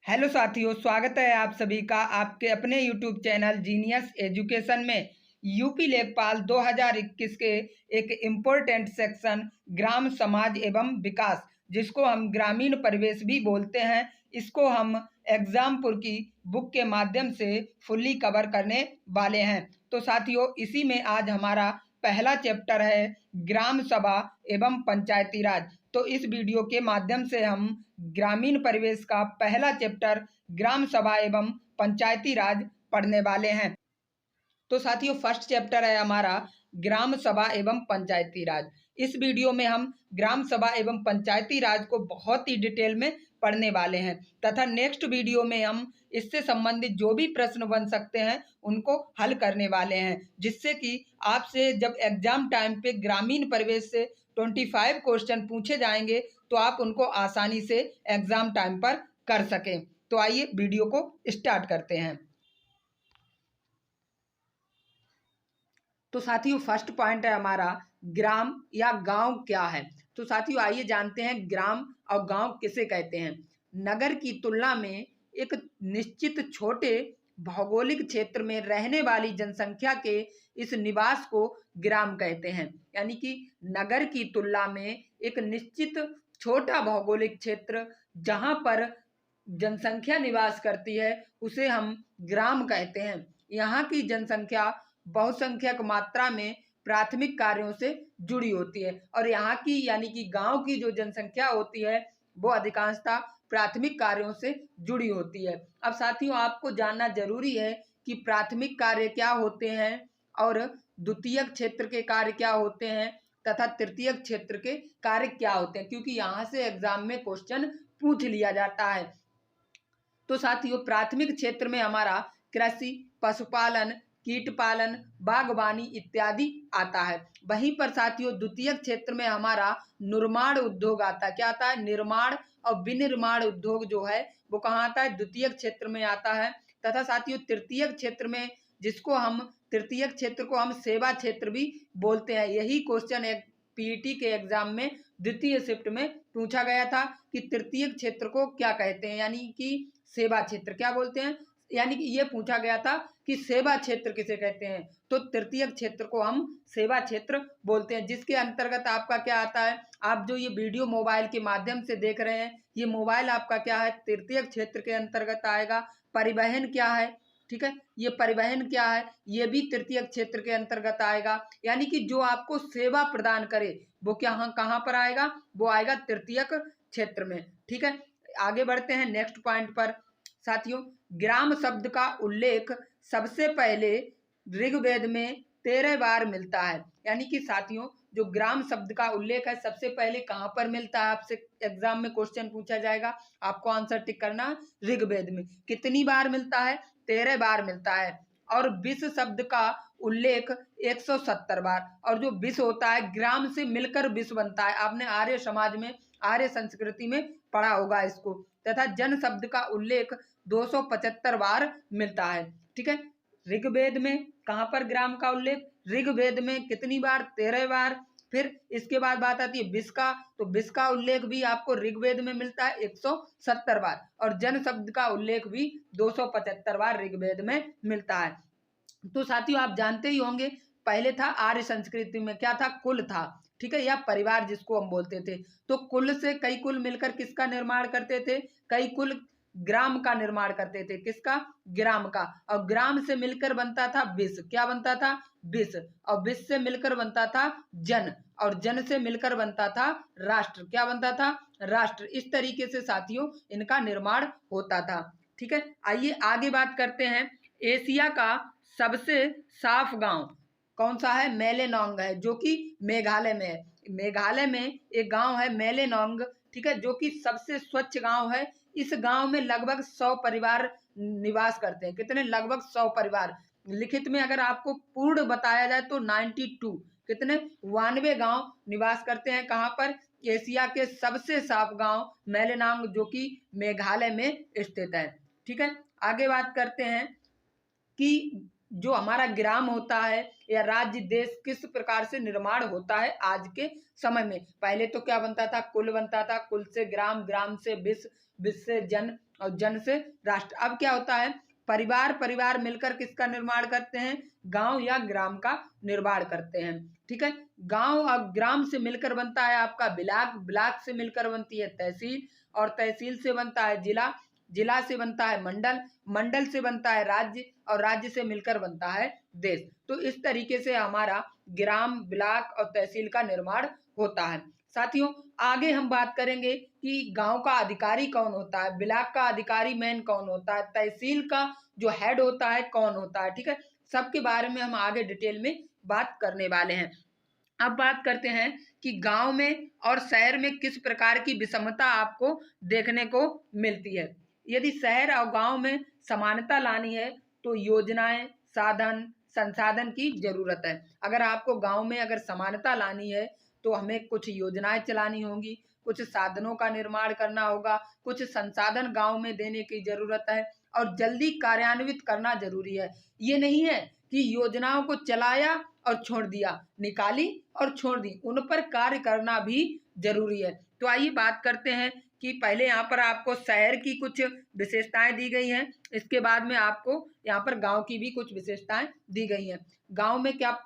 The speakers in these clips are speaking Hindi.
हेलो साथियों, स्वागत है आप सभी का आपके अपने यूट्यूब चैनल जीनियस एजुकेशन में। यूपी लेखपाल 2021 के एक इम्पोर्टेंट सेक्शन ग्राम समाज एवं विकास, जिसको हम ग्रामीण परिवेश भी बोलते हैं, इसको हम एग्जामपुर की बुक के माध्यम से फुल्ली कवर करने वाले हैं। तो साथियों, इसी में आज हमारा पहला चैप्टर है ग्राम सभा एवं पंचायती राज। तो इस वीडियो के माध्यम से हम ग्रामीण परिवेश का पहला चैप्टर ग्राम सभा एवं पंचायती राज पढ़ने वाले हैं। तो साथियों, फर्स्ट चैप्टर है हमारा ग्राम सभा एवं पंचायती राज। इस वीडियो में हम ग्राम सभा एवं पंचायती राज को बहुत ही डिटेल में पढ़ने वाले हैं तथा नेक्स्ट वीडियो में हम इससे संबंधित जो भी प्रश्न बन सकते हैं उनको हल करने वाले हैं, जिससे कि आपसे जब एग्जाम टाइम पे ग्रामीण परिवेश से 25 क्वेश्चन पूछे जाएंगे तो आप उनको आसानी से एग्जाम टाइम पर कर सकें। तो आइए वीडियो को स्टार्ट करते हैं। तो साथियों, फर्स्ट पॉइंट है हमारा ग्राम या गांव क्या है। तो साथियों, आइए जानते हैं ग्राम और गांव किसे कहते हैं। नगर की तुलना में एक निश्चित छोटे भौगोलिक क्षेत्र में रहने वाली जनसंख्या के इस निवास को ग्राम कहते हैं। यानी कि नगर की तुलना में एक निश्चित छोटा भौगोलिक क्षेत्र जहां पर जनसंख्या निवास करती है उसे हम ग्राम कहते हैं। यहाँ की जनसंख्या बहुसंख्यक मात्रा में प्राथमिक कार्यों से जुड़ी होती है और यहाँ की यानी कि गांव की जो जनसंख्या होती है वो अधिकांशतः प्राथमिक कार्यों से जुड़ी होती है। अब साथियों, आपको जानना जरूरी है कि प्राथमिक कार्य क्या होते हैं और द्वितीयक क्षेत्र के कार्य क्या होते हैं तथा तृतीयक क्षेत्र के कार्य क्या होते हैं, क्योंकि यहाँ से एग्जाम में क्वेश्चन पूछ लिया जाता है। तो साथियों, प्राथमिक क्षेत्र में हमारा कृषि, पशुपालन, कीट पालन, बागवानी इत्यादि आता है। वहीं पर साथियों, द्वितीयक क्षेत्र में हमारा निर्माण उद्योग आता है। क्या आता है? निर्माण और विनिर्माण उद्योग जो है वो कहाँ आता है? द्वितीयक क्षेत्र में आता है। तथा साथियों, तृतीयक क्षेत्र में तृतीयक क्षेत्र को हम सेवा क्षेत्र भी बोलते हैं। यही क्वेश्चन एक पीईटी के एग्जाम में द्वितीय शिफ्ट में पूछा गया था कि तृतीयक क्षेत्र को क्या कहते हैं, यानी कि सेवा क्षेत्र क्या बोलते हैं। यानी कि ये पूछा गया था कि सेवा क्षेत्र किसे कहते हैं, तो तृतीयक क्षेत्र को हम सेवा क्षेत्र बोलते हैं, जिसके अंतर्गत आपका क्या आता है। आप जो ये वीडियो मोबाइल के माध्यम से देख रहे हैं, ये मोबाइल आपका क्या है? तृतीयक क्षेत्र के अंतर्गत आएगा। परिवहन क्या है? ठीक है, ये परिवहन क्या है? ये भी तृतीयक क्षेत्र के अंतर्गत आएगा। यानी कि जो आपको सेवा प्रदान करे वो क्या कहाँ पर आएगा? वो आएगा तृतीयक क्षेत्र में। ठीक है, आगे बढ़ते हैं नेक्स्ट पॉइंट पर। साथियों, ग्राम शब्द का उल्लेख सबसे पहले ऋग्वेद में 13 बार मिलता है। यानी कि साथियों, जो ग्राम शब्द का उल्लेख है सबसे पहले कहाँ पर मिलता है, आपसे एग्जाम में क्वेश्चन पूछा जाएगा, आपको आंसर टिक करना है। ऋग्वेद में कितनी बार मिलता है? 13 बार मिलता है। और विष शब्द का उल्लेख 170 बार। और जो विष होता है, ग्राम से मिलकर विष बनता है। आपने आर्य समाज में, आर्य संस्कृति में पढ़ा होगा इसको। तथा जन शब्द का उल्लेख 275 बार मिलता है। ठीक है, ऋग्वेद में कहाँ पर ग्राम का उल्लेख? ऋग्वेद में कितनी बार? 13 बार। फिर इसके बाद बात आती है विष का, तो विष का उल्लेख भी आपको ऋग्वेद में मिलता है 170 बार। और जन शब्द का उल्लेख भी 275 बार ऋग्वेद में मिलता है। तो साथियों, आप जानते ही होंगे, पहले था आर्य संस्कृति में क्या था? कुल था। ठीक है, या परिवार जिसको हम बोलते थे। तो कुल से कई कुल मिलकर किसका निर्माण करते थे? कई कुल ग्राम का निर्माण करते थे। किसका? ग्राम का। और ग्राम से मिलकर बनता था विष। क्या बनता था? विष। और विष से मिलकर बनता था जन। और जन से मिलकर बनता था राष्ट्र। क्या बनता था? राष्ट्र। इस तरीके से साथियों इनका निर्माण होता था। ठीक है, आइए आगे बात करते हैं। एशिया का सबसे साफ गांव कौन सा है? मेलेनोंग है, जो कि मेघालय में है। मेघालय में एक गांव है मेलेनोंग, ठीक है, जो कि सबसे स्वच्छ गांव है। इस गांव में लगभग 100 परिवार निवास करते हैं। कितने? लगभग 100 परिवार। लिखित में अगर आपको पूर्ण बताया जाए तो 92, कितने? 92 गांव निवास करते हैं। कहां पर? एशिया के सबसे साफ गांव मेलेनोंग, जो कि मेघालय में स्थित है। ठीक है, आगे बात करते हैं कि जो हमारा ग्राम होता है या राज्य देश किस प्रकार से निर्माण होता है आज के समय में। पहले तो क्या बनता था? कुल बनता था। कुल से ग्राम, ग्राम से विश्व, विश्व से जन और जन से राष्ट्र। अब क्या होता है, परिवार परिवार मिलकर किसका निर्माण करते हैं, गांव या ग्राम का निर्माण करते हैं। ठीक है, गांव और ग्राम से मिलकर बनता है आपका ब्लॉक, ब्लॉक से मिलकर बनती है तहसील, और तहसील से बनता है जिला, जिला से बनता है मंडल, मंडल से बनता है राज्य, और राज्य से मिलकर बनता है देश। तो इस तरीके से हमारा ग्राम, ब्लॉक और तहसील का निर्माण होता है। साथियों, आगे हम बात करेंगे कि गांव का अधिकारी कौन होता है, ब्लॉक का अधिकारी मेन कौन होता है, तहसील का जो हेड होता है कौन होता है। ठीक है, सबके बारे में हम आगे डिटेल में बात करने वाले हैं। अब बात करते हैं कि गांव में और शहर में किस प्रकार की विषमता आपको देखने को मिलती है। यदि शहर और गांव में समानता लानी है तो योजनाएं, साधन, संसाधन की जरूरत है। अगर आपको गांव में अगर समानता लानी है तो हमें कुछ योजनाएं चलानी होंगी, कुछ साधनों का निर्माण करना होगा, कुछ संसाधन गांव में देने की जरूरत है, और जल्दी कार्यान्वित करना जरूरी है। ये नहीं है कि योजनाओं को चलाया और छोड़ दिया, निकाली और छोड़ दी, उन पर कार्य करना भी जरूरी है। तो आइए बात करते हैं कि पहले यहाँ पर आपको शहर की कुछ विशेषताएं दी गई हैं, इसके बाद में आपको यहाँ पर गांव की भी कुछ विशेषताएं दी गई हैं। गांव में क्या,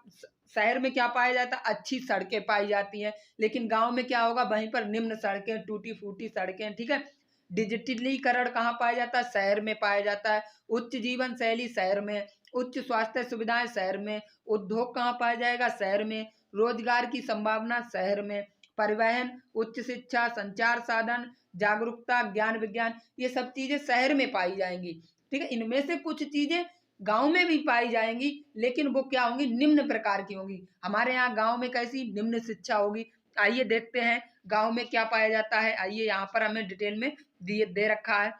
शहर में क्या पाया जाता है, अच्छी सड़कें पाई जाती हैं, लेकिन गांव में क्या होगा, वहीं पर निम्न सड़कें, टूटी फूटी सड़कें। ठीक है, डिजिटलीकरण कहाँ पाया जाता है, शहर में पाया जाता है। उच्च जीवन शैली शहर में, उच्च स्वास्थ्य सुविधाएं शहर में, उद्योग कहाँ पाया जाएगा, शहर में, रोजगार की संभावना शहर में, परिवहन, उच्च शिक्षा, संचार साधन, जागरूकता, ज्ञान विज्ञान, ये सब चीजें शहर में पाई जाएंगी। ठीक है, इनमें से कुछ चीजें गांव में भी पाई जाएंगी, लेकिन वो क्या होंगी, निम्न प्रकार की होंगी। हमारे यहाँ गांव में कैसी, निम्न शिक्षा होगी। आइए देखते हैं गांव में क्या पाया जाता है। आइए, यहाँ पर हमें डिटेल में दे रखा है।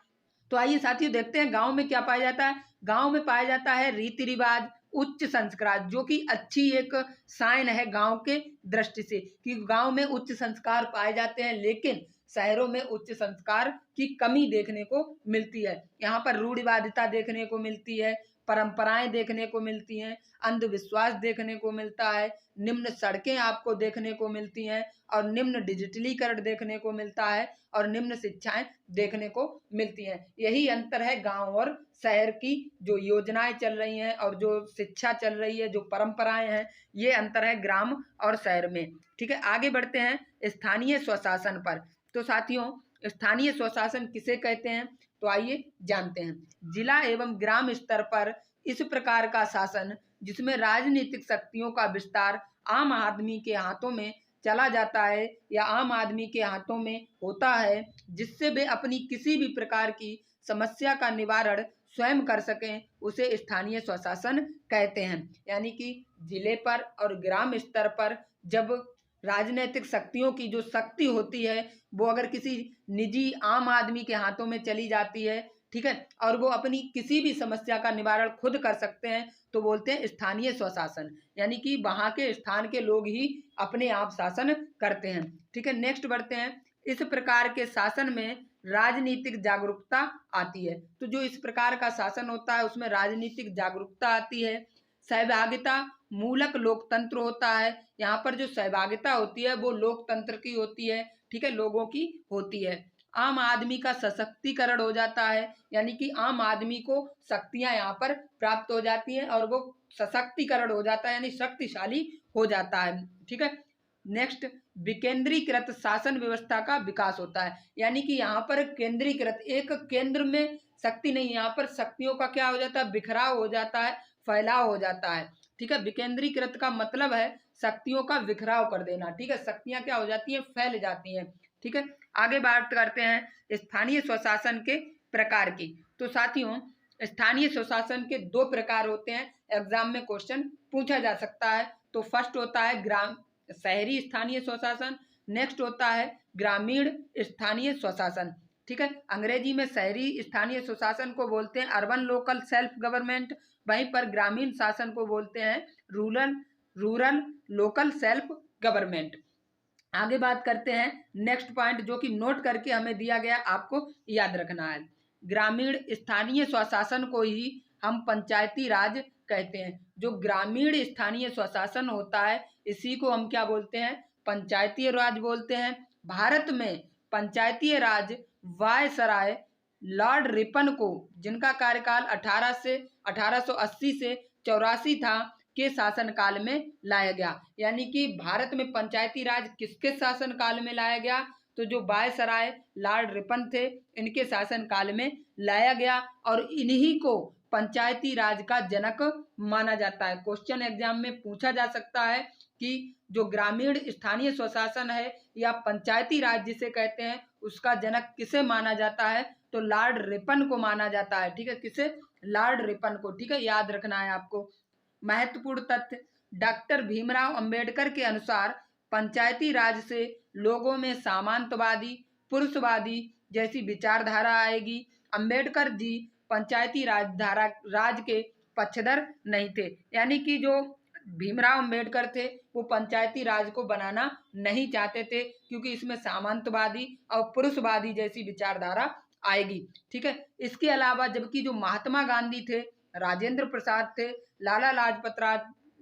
तो आइए साथियों देखते हैं गांव में क्या पाया जाता है। गांव में पाया जाता है रीति रिवाज, उच्च संस्कार, जो कि अच्छी एक साइन है गांव के दृष्टि से, कि गांव में उच्च संस्कार पाए जाते हैं, लेकिन शहरों में उच्च संस्कार की कमी देखने को मिलती है। यहाँ पर रूढ़िवादिता देखने को मिलती है, परंपराएं देखने को मिलती हैं, अंधविश्वास देखने को मिलता है, निम्न सड़कें आपको देखने को मिलती हैं, और निम्न डिजिटलीकरण देखने को मिलता है, और निम्न शिक्षाएं देखने को मिलती हैं। यही अंतर है गांव और शहर की, जो योजनाएं चल रही हैं और जो शिक्षा चल रही है, जो परंपराएं हैं, ये अंतर है ग्राम और शहर में। ठीक है, आगे बढ़ते हैं स्थानीय स्वशासन पर। तो साथियों, स्थानीय स्वशासन किसे कहते हैं, तो आइए जानते हैं। जिला एवं ग्राम स्तर पर इस प्रकार का शासन जिसमें राजनीतिक शक्तियों का विस्तार आम आदमी के हाथों में चला जाता है, या आम आदमी के हाथों में होता है, जिससे वे अपनी किसी भी प्रकार की समस्या का निवारण स्वयं कर सकें, उसे स्थानीय स्वशासन कहते हैं। यानी कि जिले पर और ग्राम स्तर पर जब राजनीतिक शक्तियों की जो शक्ति होती है वो अगर किसी निजी आम आदमी के हाथों में चली जाती है, ठीक है, और वो अपनी किसी भी समस्या का निवारण खुद कर सकते हैं, तो बोलते हैं स्थानीय स्वशासन। यानी कि वहां के स्थान के लोग ही अपने आप शासन करते हैं। ठीक है, नेक्स्ट बढ़ते हैं। इस प्रकार के शासन में राजनीतिक जागरूकता आती है। तो जो इस प्रकार का शासन होता है उसमें राजनीतिक जागरूकता आती है। सहभागिता मूलक लोकतंत्र होता है। यहाँ पर जो सहभागिता होती है वो लोकतंत्र की होती है। ठीक है, लोगों की होती है। आम आदमी का सशक्तिकरण हो जाता है, यानी कि आम आदमी को शक्तियां यहाँ पर प्राप्त हो जाती हैं और वो सशक्तिकरण हो जाता है, यानी शक्तिशाली हो जाता है। ठीक है, नेक्स्ट, विकेंद्रीकृत शासन व्यवस्था का विकास होता है। यानी कि यहाँ पर केंद्रीकृत, एक केंद्र में शक्ति नहीं, यहाँ पर शक्तियों का क्या हो जाता है, बिखराव हो जाता है, फैलाव हो जाता है। ठीक है, विकेंद्रीकृत का मतलब है शक्तियों का बिखराव कर देना। ठीक है, शक्तियां क्या हो जाती हैं, फैल जाती हैं। ठीक है, आगे बात करते हैं स्थानीय स्वशासन के प्रकार की। तो साथियों, स्थानीय स्वशासन के दो प्रकार होते हैं, एग्जाम में क्वेश्चन पूछा जा सकता है। तो फर्स्ट होता है ग्राम शहरी स्थानीय स्वशासन, नेक्स्ट होता है ग्रामीण स्थानीय स्वशासन। ठीक है, अंग्रेजी में शहरी स्थानीय स्वशासन को बोलते हैं अर्बन लोकल सेल्फ गवर्नमेंट, वहीं पर ग्रामीण शासन को बोलते हैं रूरल लोकल सेल्फ गवर्नमेंट। आगे बात करते हैं नेक्स्ट पॉइंट, जो कि नोट करके हमें दिया गया, आपको याद रखना है। ग्रामीण स्थानीय स्वशासन को ही हम पंचायती राज कहते हैं। जो ग्रामीण स्थानीय स्वशासन होता है इसी को हम क्या बोलते हैं, पंचायती राज बोलते हैं। भारत में पंचायती राज वायसराय लॉर्ड रिपन को, जिनका कार्यकाल 1880 से 84 था, के शासनकाल में लाया गया। यानी कि भारत में पंचायती राज किसके शासनकाल में लाया गया? तो जो वायसराय लॉर्ड रिपन थे, इनके शासनकाल में लाया गया और इन्हीं को पंचायती राज का जनक माना जाता है। क्वेश्चन एग्जाम में पूछा जा सकता है कि जो ग्रामीण स्थानीय स्वशासन है या पंचायती राज जिसे कहते हैं, उसका जनक किसे माना जाता है? तो लॉर्ड रिपन को माना जाता है। ठीक है, किसे? लॉर्ड रिपन को। ठीक है, याद रखना है आपको। महत्वपूर्ण तथ्य, डॉक्टर भीमराव अंबेडकर के अनुसार पंचायती राज से लोगों में सामंतवादी, पुरुषवादी जैसी विचारधारा आएगी। अंबेडकर जी पंचायती राज के पक्षधर नहीं थे। यानी कि जो भीमराव अंबेडकर थे वो पंचायती राज को बनाना नहीं चाहते थे, क्योंकि इसमें सामंतवादी और पुरुषवादी जैसी विचारधारा आएगी। ठीक है, इसके अलावा जबकि जो महात्मा गांधी थे, राजेंद्र प्रसाद थे, लाला लाजपत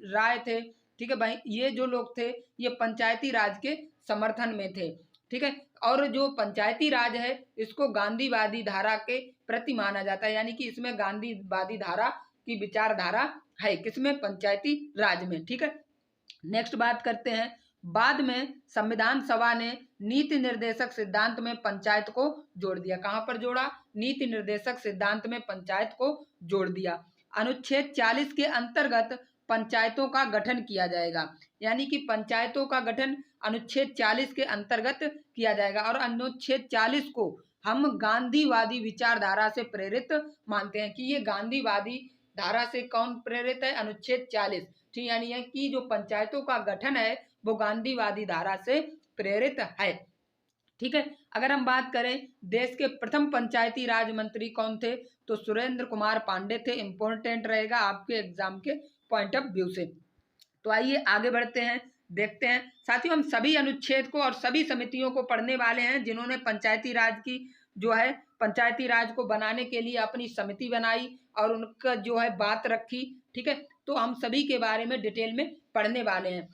राय थे, ठीक है भाई, ये जो लोग थे ये पंचायती राज के समर्थन में थे। ठीक है, और जो पंचायती राज है इसको गांधीवादी धारा के प्रति माना जाता है। यानी कि इसमें गांधीवादी धारा की विचारधारा है, किसमें? पंचायती राज में। ठीक है, नेक्स्ट बात करते हैं। बाद में संविधान सभा ने नीति निर्देशक सिद्धांत में पंचायत को जोड़ दिया। कहां पर जोड़ा? नीति निर्देशक सिद्धांत में पंचायत को जोड़ दिया। अनुच्छेद 40 के अंतर्गत पंचायतों का गठन किया जाएगा। यानी कि पंचायतों का गठन अनुच्छेद 40 के अंतर्गत किया जाएगा और अनुच्छेद 40 को हम गांधीवादी विचारधारा से प्रेरित मानते हैं कि ये गांधीवादी धारा से कौन प्रेरित है? अनुच्छेद 40। ठीक, यानी है कि जो पंचायतों का गठन है वो गांधीवादी धारा से प्रेरित है। ठीक है, अगर हम बात करें देश के प्रथम पंचायती राज मंत्री कौन थे? तो सुरेंद्र कुमार पांडे थे। इंपॉर्टेंट रहेगा आपके एग्जाम के पॉइंट ऑफ व्यू से। तो आइए आगे बढ़ते हैं, देखते हैं। साथियों, हम सभी अनुच्छेद को और सभी समितियों को पढ़ने वाले हैं जिन्होंने पंचायती राज की जो है पंचायती राज को बनाने के लिए अपनी समिति बनाई और उनका जो है बात रखी। ठीक है, तो हम सभी के बारे में डिटेल में पढ़ने वाले हैं।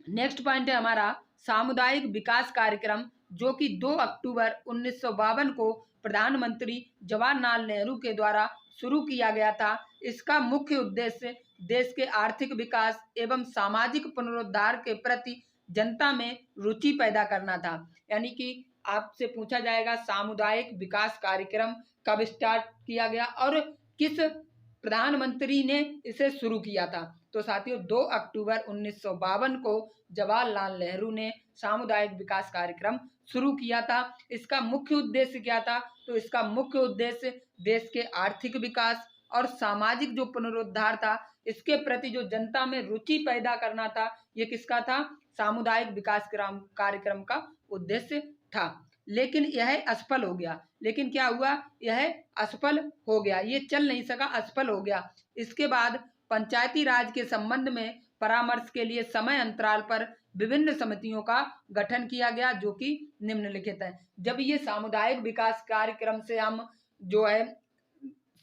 नेक्स्ट पॉइंट है हमारा सामुदायिक विकास कार्यक्रम, जो कि 2 अक्टूबर 1952 को प्रधानमंत्री जवाहरलाल नेहरू के द्वारा शुरू किया गया था। इसका मुख्य उद्देश्य देश के आर्थिक विकास एवं सामाजिक पुनरुद्धार के प्रति जनता में रुचि पैदा करना था। यानी कि आपसे पूछा जाएगा सामुदायिक विकास कार्यक्रम कब स्टार्ट किया गया और किस प्रधानमंत्री ने इसे शुरू किया था? तो साथियों 2 अक्टूबर 1952 को जवाहरलाल नेहरू ने सामुदायिक विकास कार्यक्रम शुरू किया था। इसका मुख्य उद्देश्य क्या था? तो इसका मुख्य उद्देश्य देश के आर्थिक विकास और सामाजिक जो पुनरुद्धार था इसके प्रति जो जनता में रुचि पैदा करना था। ये किसका था? सामुदायिक विकास कार्यक्रम का उद्देश्य था। लेकिन यह असफल हो गया। लेकिन क्या हुआ? यह असफल हो गया, ये चल नहीं सका, असफल हो गया। इसके बाद पंचायती राज के संबंध में परामर्श के लिए समय अंतराल पर विभिन्न समितियों का गठन किया गया, जो कि निम्नलिखित है। जब ये सामुदायिक विकास कार्यक्रम से हम जो है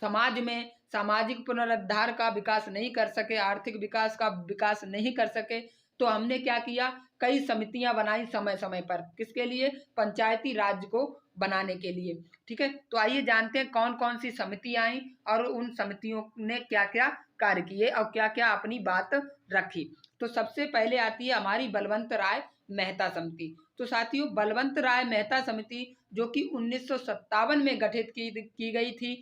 समाज में सामाजिक पुनरुद्धार का विकास नहीं कर सके, आर्थिक विकास का विकास नहीं कर सके, तो हमने क्या किया? कई समितियां बनाई समय समय पर। किसके लिए? पंचायती राज को बनाने के लिए। ठीक है, तो आइए जानते हैं कौन कौन सी समितियां आई और उन समितियों ने क्या क्या कार्य किए और क्या क्या अपनी बात रखी। तो सबसे पहले आती है हमारी बलवंत राय मेहता समिति। तो साथियों बलवंत राय मेहता समिति जो कि 1957 में गठित की गई थी।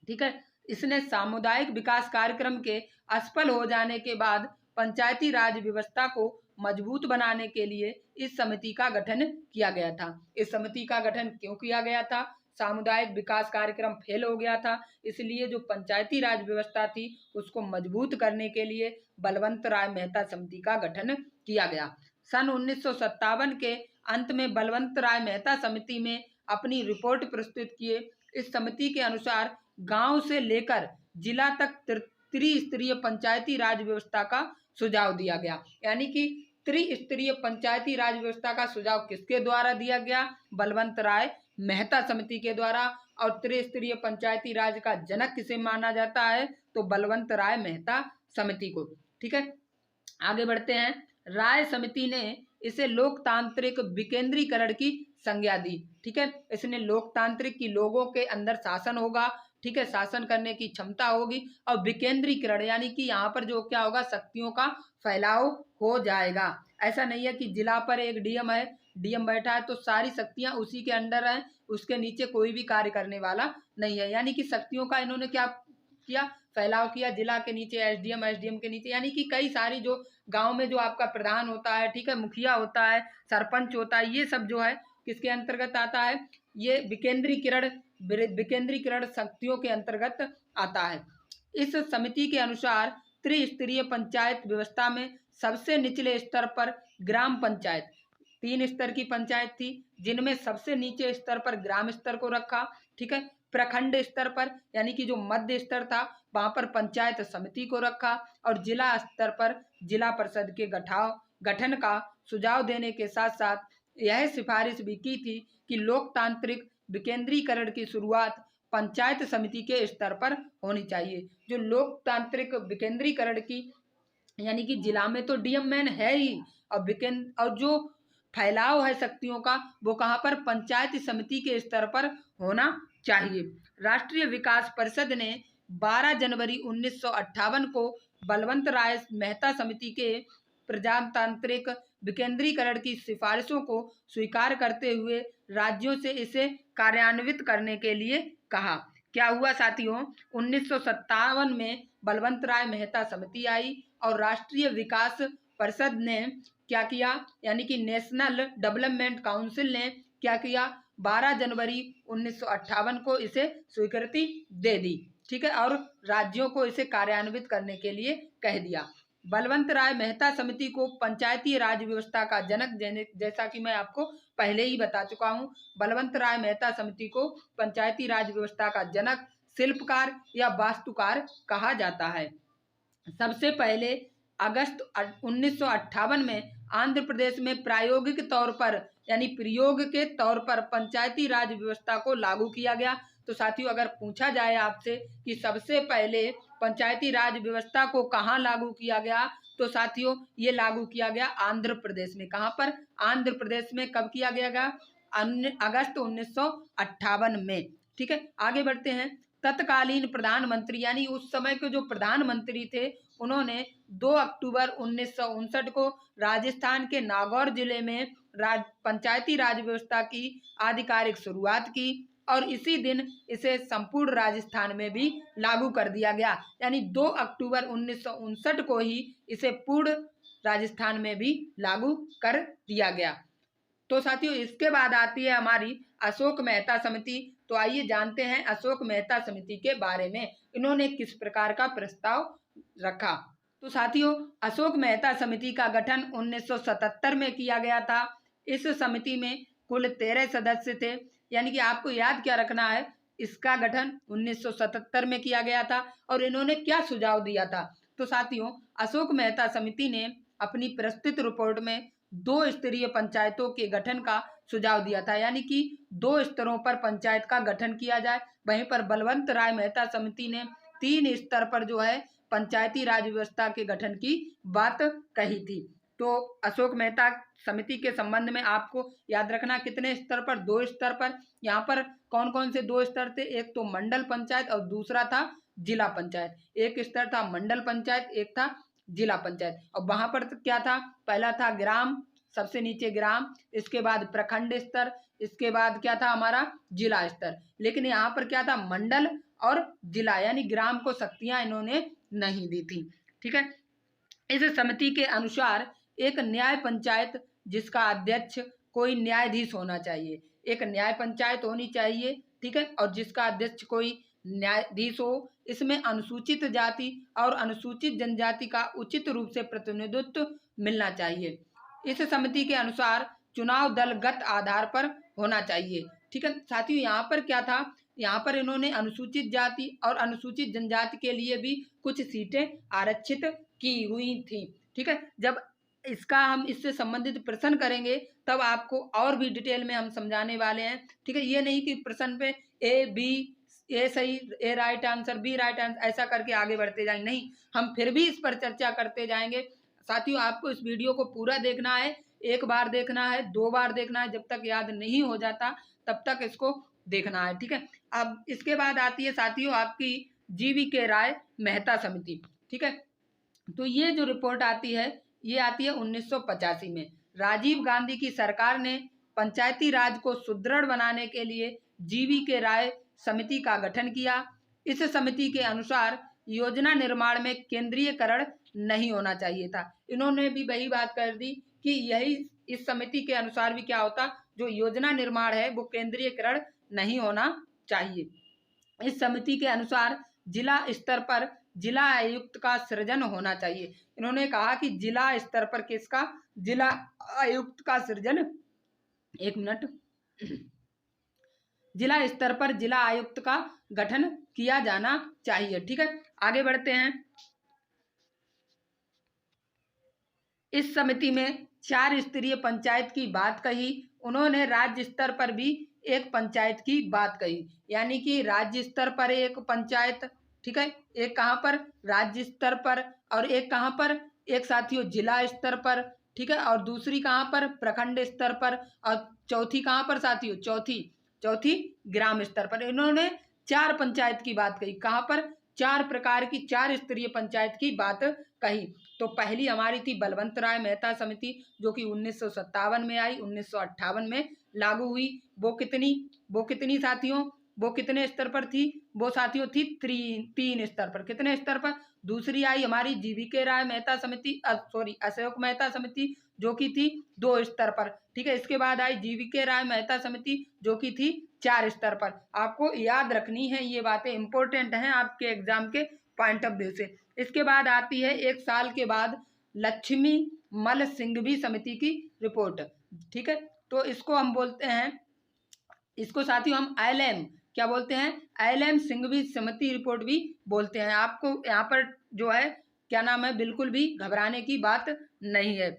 ठीक है, इसने सामुदायिक विकास कार्यक्रम के असफल हो जाने के बाद पंचायती राज व्यवस्था को मजबूत बनाने के लिए इस समिति का गठन किया गया था। इस समिति का गठन क्यों किया गया था? सामुदायिक विकास कार्यक्रम फेल हो गया था, इसलिए जो पंचायती राज व्यवस्था थी उसको मजबूत करने के लिए बलवंत राय मेहता समिति का गठन किया गया। सन 1957 के अंत में बलवंत राय मेहता समिति में अपनी रिपोर्ट प्रस्तुत किए। इस समिति के अनुसार गांव से लेकर जिला तक त्रिस्तरीय पंचायती राज व्यवस्था का सुझाव दिया गया। यानी कि त्रिस्तरीय पंचायती राज व्यवस्था का सुझाव किसके द्वारा दिया गया? बलवंत राय मेहता समिति के द्वारा। और त्रिस्तरीय पंचायती राज का जनक किसे माना जाता है? तो बलवंत राय मेहता समिति को। ठीक है, आगे बढ़ते हैं। राय समिति ने इसे लोकतांत्रिक विकेंद्रीकरण की संज्ञा दी। ठीक है, इसने लोकतांत्रिक की लोगों के अंदर शासन होगा, ठीक है, शासन करने की क्षमता होगी, और विकेंद्रीकरण यानी कि यहाँ पर जो क्या होगा, शक्तियों का फैलाव हो जाएगा। ऐसा नहीं है कि जिला पर एक डीएम है, डीएम बैठा है तो सारी शक्तियां उसी के अंडर हैं, उसके नीचे कोई भी कार्य करने वाला नहीं है। यानी कि शक्तियों का इन्होंने क्या किया, फैलाव किया। जिला के नीचे एसडीएम, एसडीएम के नीचे यानी कि कई सारी जो गांव में जो आपका प्रधान होता है, ठीक है, मुखिया होता है, सरपंच होता है, ये सब जो है किसके अंतर्गत आता है, ये विकेंद्रीकरण शक्तियों के अंतर्गत आता है। इस समिति के अनुसार त्रिस्तरीय पंचायत व्यवस्था में सबसे निचले स्तर पर ग्राम पंचायत, 3 स्तर की पंचायत थी, जिनमें सबसे नीचे स्तर पर ग्राम स्तर को रखा। ठीक है, प्रखंड स्तर पर यानी कि जो मध्य स्तर था वहां पर पंचायत समिति को रखा, और जिला स्तर पर जिला परिषद के गठन का सुझाव देने के साथ साथ यह सिफारिश भी की थी कि लोकतांत्रिक विकेंद्रीकरण की शुरुआत पंचायत समिति के स्तर पर होनी चाहिए। जो लोकतांत्रिक विकेंद्रीकरण की यानी कि जिला में तो डीएम मैन है ही, और जो फैलाव है शक्तियों का वो कहाँ पर, पंचायत समिति के स्तर पर होना चाहिए। राष्ट्रीय विकास परिषद ने 12 जनवरी 1958 को बलवंत राय मेहता समिति के प्रजातांत्रिक विकेंद्रीकरण की सिफारिशों को स्वीकार करते हुए राज्यों से इसे कार्यान्वित करने के लिए कहा। क्या हुआ साथियों, 1957 में बलवंत राय मेहता समिति आई और राष्ट्रीय विकास परिषद ने क्या किया, यानी कि नेशनल डेवलपमेंट काउंसिल ने क्या किया, 12 जनवरी 1958 को इसे स्वीकृति दे दी। ठीक है, और राज्यों को इसे कार्यान्वित करने के लिए कह दिया। बलवंत राय मेहता समिति को पंचायती राज व्यवस्था का जनक, जैसा कि मैं आपको पहले ही बता चुका हूं, बलवंत राय मेहता समिति को पंचायती राज व्यवस्था का जनक, शिल्पकार या वास्तुकार कहा जाता है। सबसे पहले अगस्त 1958 में आंध्र प्रदेश में प्रायोगिक तौर पर यानी प्रयोग के तौर पर पंचायती राज व्यवस्था को लागू किया गया। तो साथियों, अगर पूछा जाए आपसे कि सबसे पहले पंचायती राज व्यवस्था को कहाँ लागू किया गया, तो साथियों ये लागू किया गया आंध्र प्रदेश में। कहाँ पर, आंध्र प्रदेश में। कब किया गया, अगस्त 1958 में। ठीक है, आगे बढ़ते हैं। तत्कालीन प्रधानमंत्री यानी उस समय के जो प्रधानमंत्री थे, उन्होंने 2 अक्टूबर 1959 को राजस्थान के नागौर जिले में पंचायती राज व्यवस्था की आधिकारिक शुरुआत की, और इसी दिन इसे संपूर्ण राजस्थान में भी लागू कर दिया गया। यानी 2 अक्टूबर 1959 को ही इसे पूर्ण राजस्थान में भी लागू कर दिया गया। तो साथियों, इसके बाद आती है हमारी अशोक मेहता समिति। तो आइए जानते हैं अशोक मेहता समिति के बारे में, इन्होंने किस प्रकार का प्रस्ताव रखा। तो साथियों, अशोक मेहता समिति का गठन 1977 में किया गया था। इस समिति में कुल 13 सदस्य थे। यानी कि आपको याद क्या रखना है, इसका गठन 1977 में किया गया था, और इन्होंने क्या सुझाव दिया था। तो साथियों, अशोक मेहता समिति ने अपनी प्रस्तुत रिपोर्ट में 2 स्तरीय पंचायतों के गठन का सुझाव दिया था, यानी कि 2 स्तरों पर पंचायत का गठन किया जाए। वहीं पर बलवंत राय मेहता समिति ने 3 स्तर पर जो है पंचायती राज व्यवस्था के गठन की बात कही थी। तो अशोक मेहता समिति के संबंध में आपको याद रखना कितने स्तर पर, 2 स्तर पर। यहाँ पर कौन कौन से 2 स्तर थे, एक तो मंडल पंचायत और दूसरा था जिला पंचायत। एक स्तर था मंडल पंचायत, एक था जिला पंचायत। और वहां पर क्या था, पहला था ग्राम, सबसे नीचे ग्राम, इसके बाद प्रखंड स्तर, इसके बाद क्या था हमारा जिला स्तर। लेकिन यहाँ पर क्या था, मंडल और जिला यानी ग्राम को शक्तियां इन्होंने नहीं दी थी। ठीक है, इस समिति के अनुसार एक न्याय पंचायत जिसका अध्यक्ष कोई न्यायाधीश होना चाहिए, एक न्याय पंचायत होनी चाहिए। ठीक है, और जिसका अध्यक्ष कोई न्यायाधीश हो। इसमें अनुसूचित जाति और अनुसूचित जनजाति का उचित रूप से प्रतिनिधित्व मिलना चाहिए। इस समिति के अनुसार चुनाव दलगत आधार पर होना चाहिए। ठीक है साथियों, यहाँ पर क्या था, यहाँ पर इन्होंने अनुसूचित जाति और अनुसूचित जनजाति के लिए भी कुछ सीटें आरक्षित की हुई थी। ठीक है, जब इसका हम इससे संबंधित प्रश्न करेंगे तब आपको और भी डिटेल में हम समझाने वाले हैं। ठीक है, ये नहीं कि प्रश्न पे ए सही, A right answer, B right answer ऐसा करके आगे बढ़ते जाएंगे, नहीं, हम फिर भी इस पर चर्चा करते जाएंगे। साथियों, आपको इस वीडियो को पूरा देखना है, एक बार देखना है, 2 बार देखना है, जब तक याद नहीं हो जाता तब तक इसको देखना है, ठीक है। अब इसके बाद आती है साथियों आपकी GV राय मेहता समिति, ठीक है। तो ये जो रिपोर्ट आती है ये आती है 1985 में। राजीव गांधी की सरकार ने पंचायती राज को सुदृढ़ बनाने के लिए GV राय समिति का गठन किया। इस समिति के अनुसार योजना निर्माण में केंद्रीयकरण नहीं होना चाहिए था। इन्होंने भी वही बात कर दी कि यही इस समिति के अनुसार भी क्या होता, जो योजना निर्माण है वो केंद्रीयकरण नहीं होना चाहिए। इस समिति के अनुसार जिला स्तर पर जिला आयुक्त का सृजन होना चाहिए। इन्होंने कहा कि जिला स्तर पर किसका, जिला आयुक्त का सृजन, एक मिनट, जिला स्तर पर जिला आयुक्त का गठन किया जाना चाहिए, ठीक है। आगे बढ़ते हैं। इस समिति में 4 स्तरीय पंचायत की बात कही। उन्होंने राज्य स्तर पर भी एक पंचायत की बात कही, यानी कि राज्य स्तर पर एक पंचायत, ठीक है, एक कहाँ पर, राज्य स्तर पर, और एक कहाँ पर, एक साथियों जिला स्तर पर, ठीक है, और दूसरी कहाँ पर, प्रखंड स्तर पर, और चौथी कहाँ पर साथियों, चौथी ग्राम स्तर पर। इन्होंने 4 पंचायत की बात कही, कहाँ पर, 4 प्रकार की 4 स्तरीय पंचायत की बात कही। तो पहली हमारी थी बलवंत राय मेहता समिति, जो कि 1957 में आई, 1958 में लागू हुई। वो कितनी साथियों, वो कितने स्तर पर थी, वो साथियों थी 3 स्तर पर। कितने स्तर पर? दूसरी आई हमारी GV राय मेहता समिति, अशोक मेहता समिति, जो कि थी 2 स्तर पर, ठीक है। इसके बाद आई GV राय मेहता समिति, जो कि थी 4 स्तर पर। आपको याद रखनी है, ये बातें इंपॉर्टेंट हैं आपके एग्जाम के पॉइंट ऑफ व्यू से। इसके बाद आती है 1 साल के बाद लक्ष्मी मल सिंघवी समिति की रिपोर्ट, ठीक है। तो इसको हम बोलते हैं, इसको साथियों हम ILM क्या बोलते हैं, ILM सिंघवी समिति रिपोर्ट भी बोलते हैं। आपको यहाँ पर जो है क्या नाम है, बिल्कुल भी घबराने की बात नहीं है।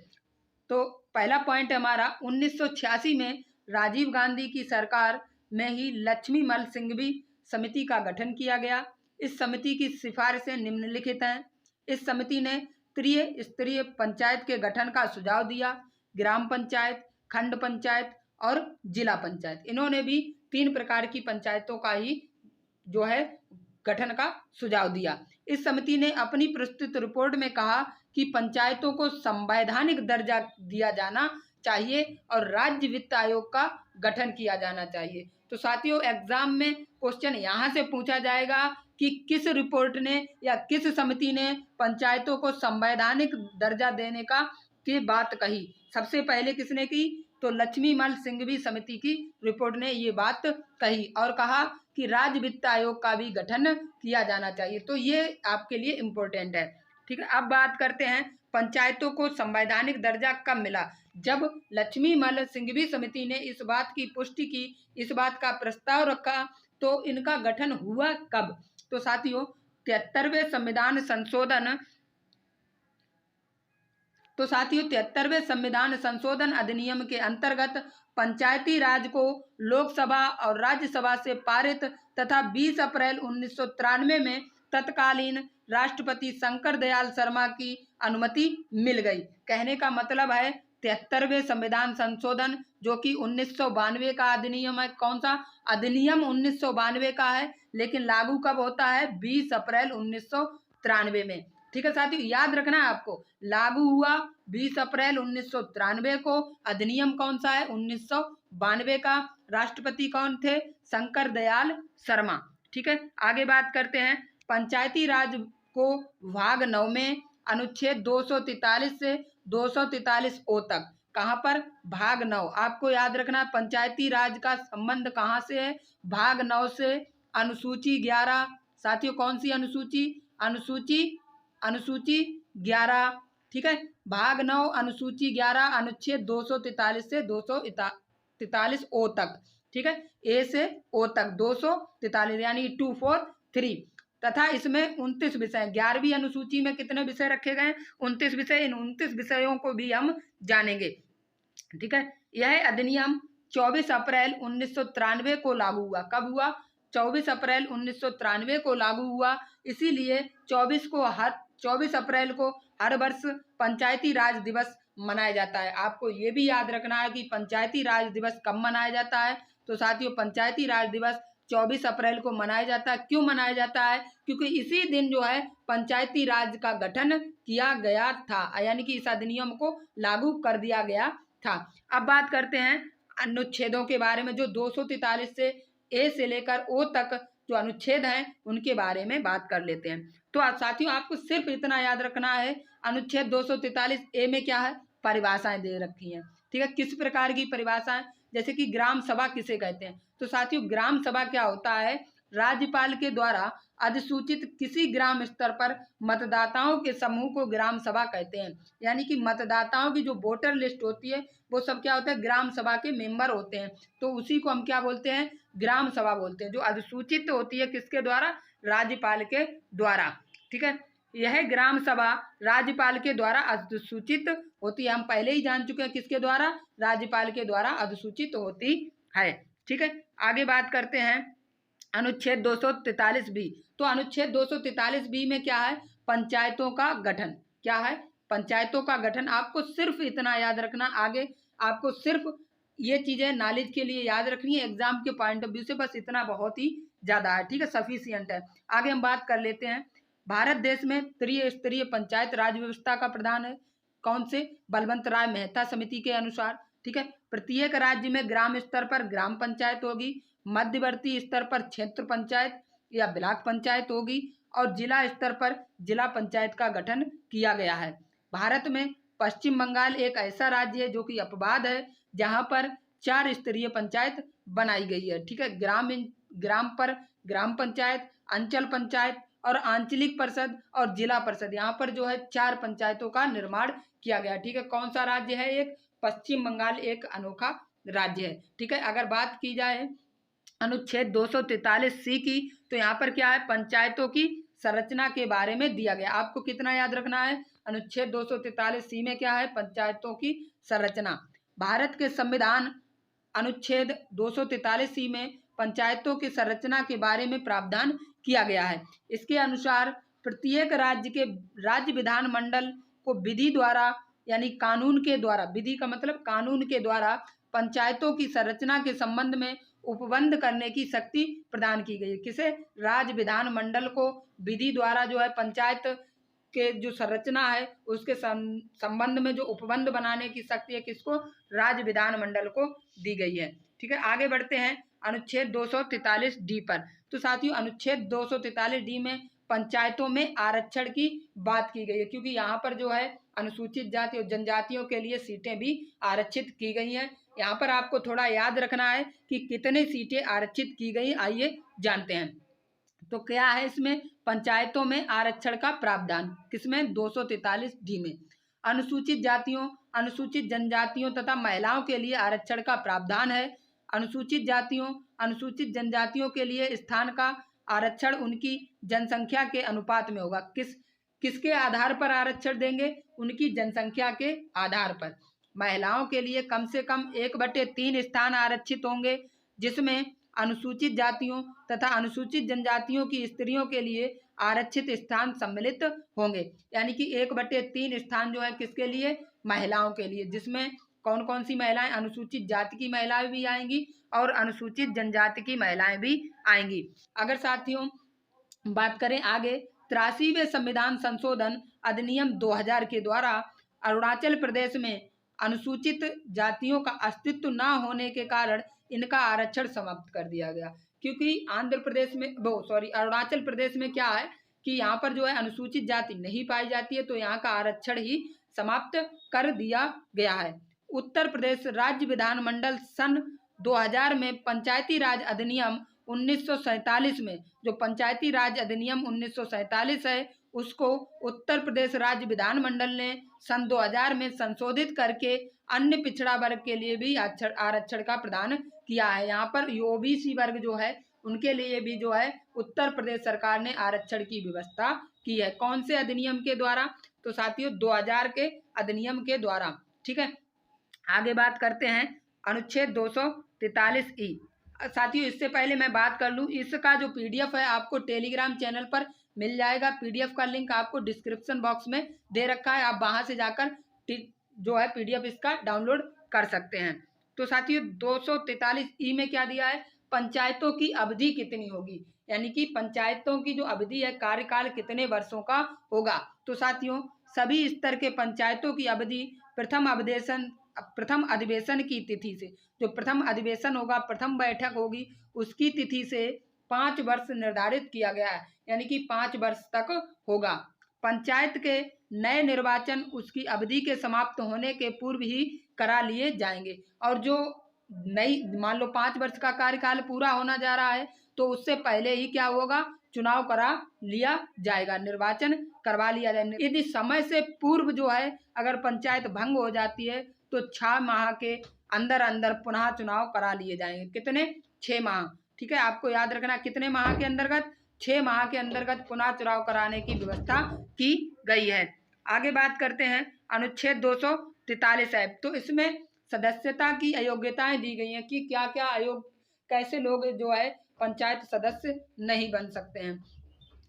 तो पहला पॉइंट हमारा 1986 में राजीव गांधी की सरकार में ही लक्ष्मी मल सिंघवी समिति का गठन किया गया। इस समिति की सिफारिशें निम्नलिखित हैं। इस समिति ने त्रिस्तरीय पंचायत के गठन का सुझाव दिया, ग्राम पंचायत, खंड पंचायत और जिला पंचायत। इन्होंने भी 3 प्रकार की पंचायतों का ही जो है गठन का सुझाव दिया। इस समिति ने अपनी प्रस्तुत रिपोर्ट में कहा कि पंचायतों को संवैधानिक दर्जा दिया जाना चाहिए और राज्य वित्त आयोग का गठन किया जाना चाहिए। तो साथियों एग्जाम में क्वेश्चन यहाँ से पूछा जाएगा कि किस रिपोर्ट ने या किस समिति ने पंचायतों को संवैधानिक दर्जा देने की बात कही। सबसे पहले किसने की, तो लक्ष्मी मल सिंघवी समिति की रिपोर्ट ने ये बात कही और कहा कि राज्य वित्त आयोग का भी गठन किया जाना चाहिए। तो ये आपके लिए इम्पोर्टेंट है, ठीक है। अब बात करते हैं पंचायतों को संवैधानिक दर्जा कब मिला। जब लक्ष्मी मल सिंघवी समिति ने इस बात की पुष्टि की, इस बात का प्रस्ताव रखा, तो इनका गठन हुआ कब। तो साथियों 73वें संविधान संशोधन अधिनियम के अंतर्गत पंचायती राज को लोकसभा और राज्यसभा से पारित तथा 20 अप्रैल 1993 में तत्कालीन राष्ट्रपति शंकर दयाल शर्मा की अनुमति मिल गई। कहने का मतलब है 73वें संविधान संशोधन जो कि 1992 का अधिनियम है। कौन सा अधिनियम 1992 का है, लेकिन लागू कब होता है, 20 अप्रैल 1993 में, ठीक है साथियों। याद रखना है आपको, लागू हुआ 20 अप्रैल 1993 को। अधिनियम कौन सा है, 1992 का। राष्ट्रपति कौन थे, शंकर दयाल शर्मा, ठीक है। आगे बात करते हैं पंचायती राज को भाग 9 में अनुच्छेद 243 से 243 ओ तक। कहाँ पर, भाग 9। आपको याद रखना पंचायती राज का संबंध कहाँ से है, भाग 9 से। अनुसूची 11 साथियों, कौन सी अनुसूची, अनुसूची 11, ठीक है। भाग 9 अनुसूची 11 अनुच्छेद 243 से 243 ओ तक, ठीक है। ए से ओ तक 243 यानी 243 तथा इसमें 29 विषय। 11वीं अनुसूची में कितने विषय रखे गए, 29 विषय। इन 29 विषयों को भी हम जानेंगे, ठीक है। यह अधिनियम 24 अप्रैल 1993 को लागू हुआ। कब हुआ, 24 अप्रैल 1993 को लागू हुआ। इसीलिए 24 अप्रैल को हर वर्ष पंचायती राज दिवस मनाया जाता है। आपको ये भी याद रखना है कि पंचायती राज दिवस कब मनाया जाता है। तो साथियों, पंचायती राज दिवस 24 अप्रैल को मनाया जाता है। क्यों मनाया जाता है? क्योंकि इसी दिन जो है पंचायती राज का गठन किया गया था, यानी कि इस अधिनियम को लागू कर दिया गया था। अब बात करते हैं अनुच्छेदों के बारे में, जो 243 से ए से लेकर ओ तक जो अनुच्छेद हैं उनके बारे में बात कर लेते हैं। तो साथियों, आपको सिर्फ इतना याद रखना है, अनुच्छेद 243 ए में क्या है, परिभाषाएं दे रखी हैं। ठीक है, किस प्रकार की परिभाषाएं? जैसे कि ग्राम सभा किसे कहते हैं? तो साथियों, ग्राम सभा क्या होता है, राज्यपाल के द्वारा अधिसूचित किसी ग्राम स्तर पर मतदाताओं के समूह को ग्राम सभा कहते हैं। यानी कि मतदाताओं की जो वोटर लिस्ट होती है वो सब क्या होता है, ग्राम सभा के मेंबर होते हैं। तो उसी को हम क्या बोलते हैं, ग्राम सभा बोलते हैं, जो अधिसूचित होती है किसके द्वारा, राज्यपाल के द्वारा। ठीक है, यह ग्राम सभा राज्यपाल के द्वारा अधिसूचित होती है। हम पहले ही जान चुके हैं किसके द्वारा, राज्यपाल के द्वारा अधिसूचित होती है। ठीक है, आगे बात करते हैं अनुच्छेद 243 बी। तो अनुच्छेद 243 बी में क्या है, पंचायतों का गठन। क्या है, पंचायतों का गठन। आपको सिर्फ इतना याद रखना, आगे आपको सिर्फ ये चीजें नॉलेज के लिए याद रखनी है, एग्जाम के पॉइंट ऑफ व्यू से बस इतना बहुत ही ज्यादा है। ठीक है, सफिशियंट है। आगे हम बात कर लेते हैं, भारत देश में त्रिस्तरीय पंचायत राज व्यवस्था का प्रधान है। कौन से, बलवंत राय मेहता समिति के अनुसार। ठीक है, प्रत्येक राज्य में ग्राम स्तर पर ग्राम पंचायत होगी, मध्यवर्ती स्तर पर क्षेत्र पंचायत या ब्लॉक पंचायत होगी, और जिला स्तर पर जिला पंचायत का गठन किया गया है। भारत में पश्चिम बंगाल एक ऐसा राज्य है जो कि अपवाद है, जहां पर 4 स्तरीय पंचायत बनाई गई है। ठीक है, ग्राम पर ग्राम पंचायत, अंचल पंचायत और आंचलिक परिषद और जिला परिषद, यहाँ पर जो है 4 पंचायतों का निर्माण किया गया। ठीक है, कौन सा राज्य है, एक पश्चिम बंगाल एक अनोखा राज्य है। ठीक है, अगर बात की जाए अनुच्छेद 243 सी की, तो यहाँ पर क्या है, पंचायतों की संरचना के बारे में दिया गया। आपको कितना याद रखना है, अनुच्छेद 243 सी में क्या है, पंचायतों की संरचना। भारत के संविधान अनुच्छेद 243 सी में पंचायतों की संरचना के बारे में प्रावधान किया गया है। इसके अनुसार प्रत्येक राज्य के राज्य विधानमंडल को विधि द्वारा, यानी कानून के द्वारा, विधि का मतलब कानून के द्वारा पंचायतों की संरचना के संबंध में उपबंध करने की शक्ति प्रदान की गई है। किसे, राज्य विधानमंडल को विधि द्वारा जो है पंचायत के जो संरचना है उसके संबंध में जो उपबंध बनाने की शक्ति है किसको, राज्य विधानमंडल को दी गई है। ठीक है, आगे बढ़ते हैं अनुच्छेद 243 डी पर। तो साथियों, अनुच्छेद 243 डी में पंचायतों में आरक्षण की बात की गई है, क्योंकि यहाँ पर जो है अनुसूचित जाति और जनजातियों के लिए सीटें भी आरक्षित की गई हैं। यहाँ पर आपको थोड़ा याद रखना है कि कितनी सीटें आरक्षित की गई, आइए जानते हैं। तो क्या है इसमें, पंचायतों में आरक्षण का प्रावधान, किसमें, 243 डी में। अनुसूचित जातियों, अनुसूचित जनजातियों तथा महिलाओं के लिए आरक्षण का प्रावधान है। अनुसूचित जातियों, अनुसूचित जनजातियों के लिए स्थान का आरक्षण उनकी जनसंख्या के अनुपात में होगा। किसके आधार पर आरक्षण देंगे, उनकी जनसंख्या के आधार पर। महिलाओं के लिए कम से कम 1/3 स्थान आरक्षित होंगे, जिसमें अनुसूचित जातियों तथा अनुसूचित जनजातियों की स्त्रियों के लिए आरक्षित स्थान सम्मिलित होंगे। यानी कि 1/3 स्थान जो है किसके लिए, महिलाओं के लिए, जिसमें कौन कौन सी महिलाएं, अनुसूचित जाति की महिलाएं भी आएंगी और अनुसूचित जनजाति की महिलाएं भी आएंगी। अगर साथियों बात करें आगे, 83वें संविधान संशोधन अधिनियम 2000 के द्वारा अरुणाचल प्रदेश में अनुसूचित जातियों का अस्तित्व न होने के कारण इनका आरक्षण समाप्त कर दिया गया। क्योंकि आंध्र प्रदेश में अरुणाचल प्रदेश में क्या है कि यहाँ पर जो है अनुसूचित जाति नहीं पाई जाती है, तो यहाँ का आरक्षण ही समाप्त कर दिया गया है। उत्तर प्रदेश राज्य विधानमंडल सन 2000 में पंचायती राज अधिनियम 1947 में, जो पंचायती राज अधिनियम 1947 है उसको उत्तर प्रदेश राज्य विधानमंडल ने सन 2000 में संशोधित करके अन्य पिछड़ा वर्ग के लिए भी आरक्षण का प्रदान किया है। यहाँ पर ओबीसी वर्ग जो है उनके लिए भी जो है उत्तर प्रदेश सरकार ने आरक्षण की व्यवस्था की है। कौन से अधिनियम के द्वारा, तो साथियों 2000 के अधिनियम के द्वारा। ठीक है, आगे बात करते हैं अनुच्छेद 243 ई। साथियों इससे पहले मैं बात कर लूँ, इसका जो पीडीएफ है आपको टेलीग्राम चैनल पर मिल जाएगा। पीडीएफ का लिंक आपको डिस्क्रिप्शन बॉक्स में दे रखा है, आप वहां से जाकर जो है PDF इसका डाउनलोड कर सकते हैं। तो साथियों 243 में क्या दिया है, पंचायतों की अवधि कितनी होगी, यानी कि पंचायतों की जो अवधि है, कार्यकाल कितने वर्षों का होगा। तो साथियों सभी स्तर के पंचायतों की अवधि प्रथम अधिवेशन की तिथि से, जो प्रथम अधिवेशन होगा, प्रथम बैठक होगी, उसकी तिथि से 5 वर्ष निर्धारित किया गया है, यानी कि 5 वर्ष तक होगा। पंचायत के नए निर्वाचन उसकी अवधि के समाप्त होने के पूर्व ही करा लिए जाएंगे, और जो नई मान लो 5 वर्ष का कार्यकाल पूरा होना जा रहा है तो उससे पहले ही क्या होगा, चुनाव करा लिया जाएगा, निर्वाचन करवा लिया जाएगा। यदि समय से पूर्व जो है अगर पंचायत भंग हो जाती है तो 6 माह के अंदर अंदर पुनः चुनाव करा लिए जाएंगे। कितने, 6 माह, ठीक है, आपको याद रखना कितने माह के अंतर्गत, 6 माह के अंतर्गत पुनः चुनाव कराने की व्यवस्था की गई है। आगे बात करते हैं अनुच्छेद 243 है। तो इसमें सदस्यता की अयोग्यताएं दी गई हैं कि क्या क्या कैसे लोग जो है पंचायत सदस्य नहीं बन सकते हैं।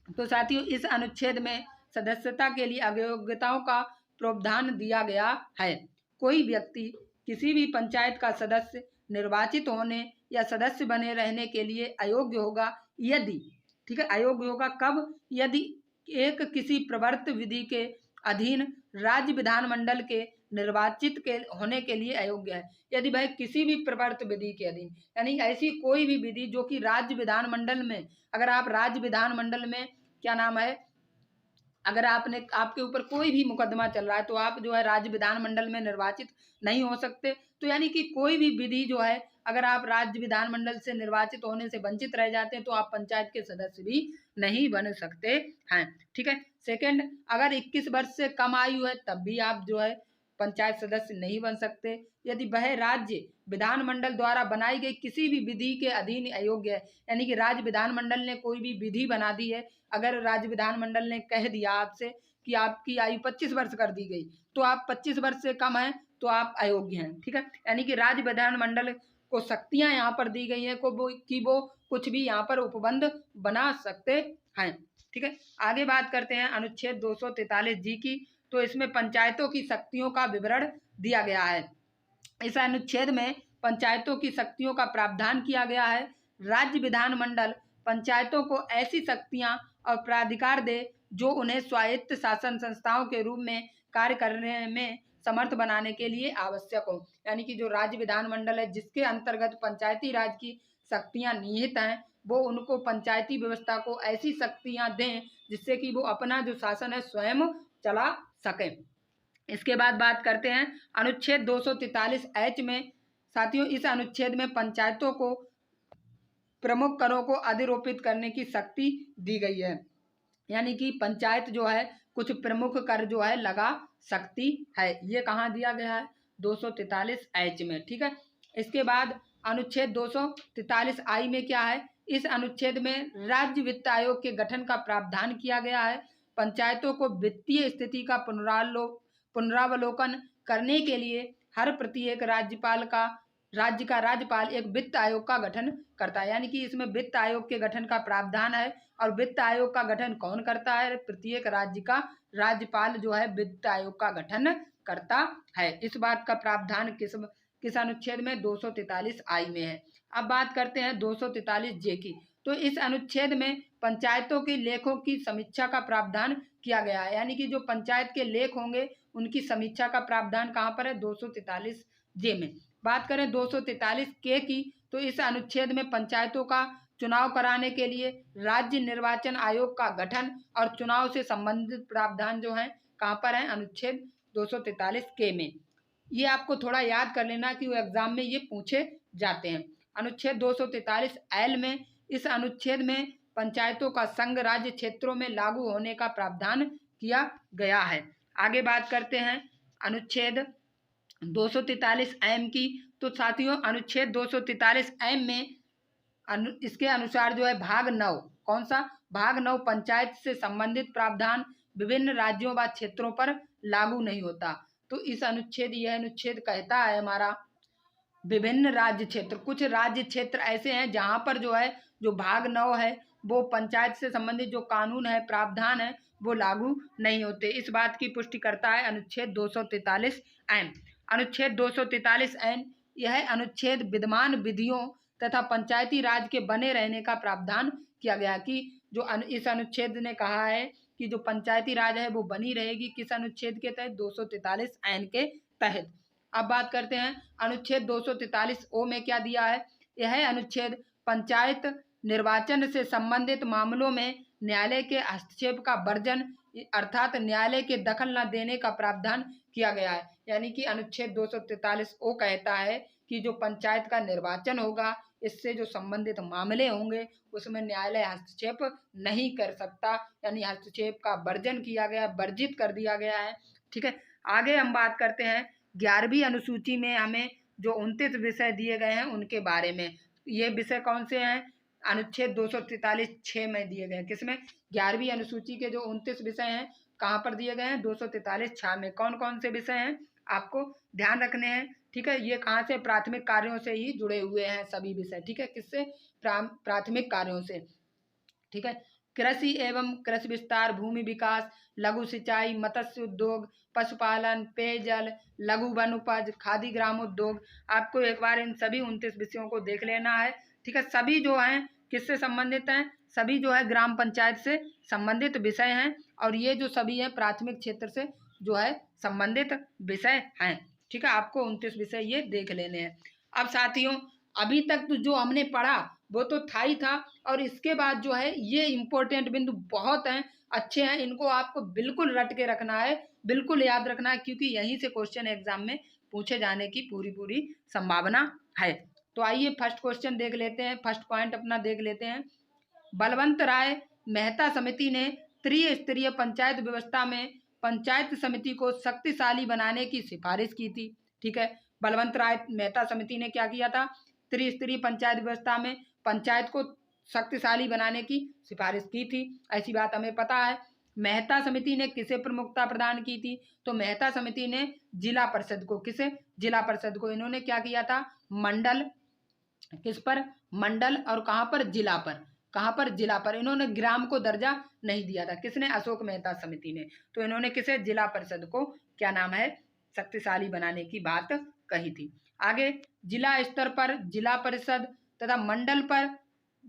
तो साथियों इस अनुच्छेद में सदस्यता के लिए अयोग्यताओं का प्रावधान दिया गया है। कोई व्यक्ति किसी भी पंचायत का सदस्य निर्वाचित होने या सदस्य बने रहने के लिए अयोग्य होगा यदि, ठीक है, अयोग्य होगा कब, यदि एक किसी प्रवर्त विधि के अधीन राज्य विधानमंडल के निर्वाचित के होने के लिए अयोग्य है। यदि वह किसी भी प्रवर्त विधि के अधीन, यानी ऐसी कोई भी विधि जो कि राज्य विधानमंडल में, अगर आप राज्य विधानमंडल में क्या नाम है, अगर आपके ऊपर कोई भी मुकदमा चल रहा है तो आप जो है राज्य विधानमंडल में निर्वाचित नहीं हो सकते। तो यानी कि कोई भी विधि जो है अगर आप राज्य विधानमंडल से निर्वाचित होने से वंचित रह जाते हैं तो आप पंचायत के सदस्य भी नहीं बन सकते हैं, ठीक है। सेकंड, अगर 21 वर्ष से कम आयु है तब भी आप जो है पंचायत सदस्य नहीं बन सकते यदि वह राज्य विधानमंडल द्वारा बनाई गई किसी भी विधि के अधीन अयोग्य है, यानी कि राज्य विधानमंडल ने कोई भी विधि बना दी है, अगर राज्य विधानमंडल ने कह दिया आपसे कि आपकी आयु 25 वर्ष कर दी गई तो आप 25 वर्ष से कम हैं तो आप अयोग्य हैं, ठीक है। यानी कि राज्य विधानमंडल को शक्तियां यहाँ पर दी गई हैं कि वो कुछ भी यहाँ पर उपबंध बना सकते हैं, ठीक है। आगे बात करते हैं अनुच्छेद 243 की। तो इसमें पंचायतों की शक्तियों का विवरण दिया गया है। इस अनुच्छेद में पंचायतों की शक्तियों का प्रावधान किया गया है। राज्य विधानमंडल पंचायतों को ऐसी शक्तियां और प्राधिकार दे जो उन्हें स्वायत्त शासन संस्थाओं के रूप में कार्य करने में समर्थ बनाने के लिए आवश्यक हो। यानी कि जो राज्य विधानमंडल है जिसके अंतर्गत पंचायती राज की शक्तियां निहित हैं वो उनको पंचायती व्यवस्था को ऐसी शक्तियां दें जिससे कि वो अपना जो शासन है स्वयं चला सके। इसके बाद बात करते हैं अनुच्छेद 243H में। साथियों इस अनुच्छेद में पंचायतों को प्रमुख करों को अधिरोपित करने की शक्ति दी गई है, यानी कि पंचायत जो है कुछ प्रमुख कर जो है लगा सकती है। ये कहाँ दिया गया है, 243H में, ठीक है। इसके बाद अनुच्छेद 243I में क्या है, इस अनुच्छेद में राज्य वित्त आयोग के गठन का प्रावधान किया गया है। पंचायतों को वित्तीय स्थिति का पुनरावलोकन करने के लिए हर प्रत्येक राज्य का राज्यपाल एक वित्त आयोग का गठन करता है, यानी कि इसमें वित्त आयोग के गठन का प्रावधान है। और वित्त आयोग का गठन कौन करता है, प्रत्येक राज्य का राज्यपाल जो है वित्त आयोग का गठन करता है। इस बात का प्रावधान किस अनुच्छेद में, 243I में है। अब बात करते हैं 243J की। तो इस अनुच्छेद में पंचायतों के लेखों की समीक्षा का प्रावधान किया गया है, यानी कि जो पंचायत के लेख होंगे उनकी समीक्षा का प्रावधान कहाँ पर है, 243J में। बात करें 243K की। तो इस अनुच्छेद में पंचायतों का चुनाव कराने के लिए राज्य निर्वाचन आयोग का गठन और चुनाव से संबंधित प्रावधान जो है कहाँ पर है, अनुच्छेद 243K में। ये आपको थोड़ा याद कर लेना कि वो एग्जाम में ये पूछे जाते हैं। अनुच्छेद 243L में, इस अनुच्छेद में पंचायतों का संघ राज्य क्षेत्रों में लागू होने का प्रावधान किया गया है। आगे बात करते हैं अनुच्छेद 243M की। तो साथियों अनुच्छेद 243M में इसके अनुसार जो है भाग 9, कौन सा, भाग 9 पंचायत से संबंधित प्रावधान विभिन्न राज्यों व क्षेत्रों पर लागू नहीं होता। तो यह अनुच्छेद कहता है हमारा विभिन्न राज्य क्षेत्र, कुछ राज्य क्षेत्र ऐसे हैं जहां पर जो है जो भाग 9 है वो पंचायत से संबंधित जो कानून है प्रावधान है वो लागू नहीं होते। इस बात की पुष्टि करता है अनुच्छेद 243 एन। अनुच्छेद 243 एन यह अनुच्छेद विद्यमान विधियों तथा पंचायती राज के बने रहने का प्रावधान किया गया कि जो इस अनुच्छेद ने कहा है कि जो पंचायती राज है वो बनी रहेगी किस अनुच्छेद के तहत, 243 एन के तहत। अब बात करते हैं अनुच्छेद 243 ओ में क्या दिया है। यह अनुच्छेद पंचायत निर्वाचन से संबंधित मामलों में न्यायालय के हस्तक्षेप का वर्जन अर्थात न्यायालय के दखल न देने का प्रावधान किया गया है। यानी कि अनुच्छेद 243 ओ कहता है कि जो पंचायत का निर्वाचन होगा इससे जो संबंधित मामले होंगे उसमें न्यायालय हस्तक्षेप नहीं कर सकता, यानी हस्तक्षेप का वर्जन किया गया, वर्जित कर दिया गया है। ठीक है, आगे हम बात करते हैं 11वीं अनुसूची में हमें जो 29 विषय दिए गए हैं उनके बारे में। ये विषय कौन से हैं, अनुच्छेद 243(6) में दिए गए हैं। किसमें, 11वीं अनुसूची के जो 29 विषय हैं कहाँ पर दिए गए हैं, 243(6) में। कौन कौन से विषय हैं आपको ध्यान रखने हैं। ठीक है, ये कहाँ से, प्राथमिक कार्यों से ही जुड़े हुए हैं सभी विषय। ठीक है, किससे, प्राथमिक कार्यों से। ठीक है, कृषि एवं कृषि विस्तार, भूमि विकास, लघु सिंचाई, मत्स्य उद्योग, पशुपालन, पेयजल, लघु वन उपज, खादी ग्रामोद्योग। आपको एक बार इन सभी 29 विषयों को देख लेना है। ठीक है, सभी जो हैं किससे संबंधित हैं, सभी जो है ग्राम पंचायत से संबंधित विषय हैं और ये जो सभी है प्राथमिक क्षेत्र से जो है संबंधित विषय हैं। ठीक है, आपको 29 विषय ये देख लेने हैं। अब साथियों, अभी तक तो जो हमने पढ़ा वो तो था ही था, और इसके बाद जो है ये इम्पोर्टेंट बिंदु बहुत हैं, अच्छे हैं, इनको आपको बिल्कुल रट के रखना है, बिल्कुल याद रखना है, क्योंकि यहीं से क्वेश्चन एग्जाम में पूछे जाने की पूरी पूरी संभावना है। तो आइए फर्स्ट क्वेश्चन देख लेते हैं, फर्स्ट पॉइंट अपना देख लेते हैं। बलवंत राय मेहता समिति ने त्रिस्तरीय पंचायत व्यवस्था में पंचायत समिति को शक्तिशाली बनाने की सिफारिश की थी। ठीक है, बलवंत राय मेहता समिति ने क्या किया था, त्रिस्तरीय पंचायत व्यवस्था में पंचायत को शक्तिशाली बनाने की सिफारिश की थी, ऐसी बात हमें पता है। मेहता समिति ने किसे प्रमुखता प्रदान की थी, तो मेहता समिति ने जिला परिषद को, किसे, जिला परिषद को। इन्होंने क्या किया था, मंडल, किस पर, मंडल, और कहाँ पर, जिला पर, कहाँ पर, जिला पर। इन्होंने ग्राम को दर्जा नहीं दिया था, किसने, अशोक मेहता समिति ने। तो इन्होंने किसे, जिला परिषद को क्या नाम है, शक्तिशाली बनाने की बात कही थी। आगे, जिला स्तर पर जिला परिषद तथा मंडल पर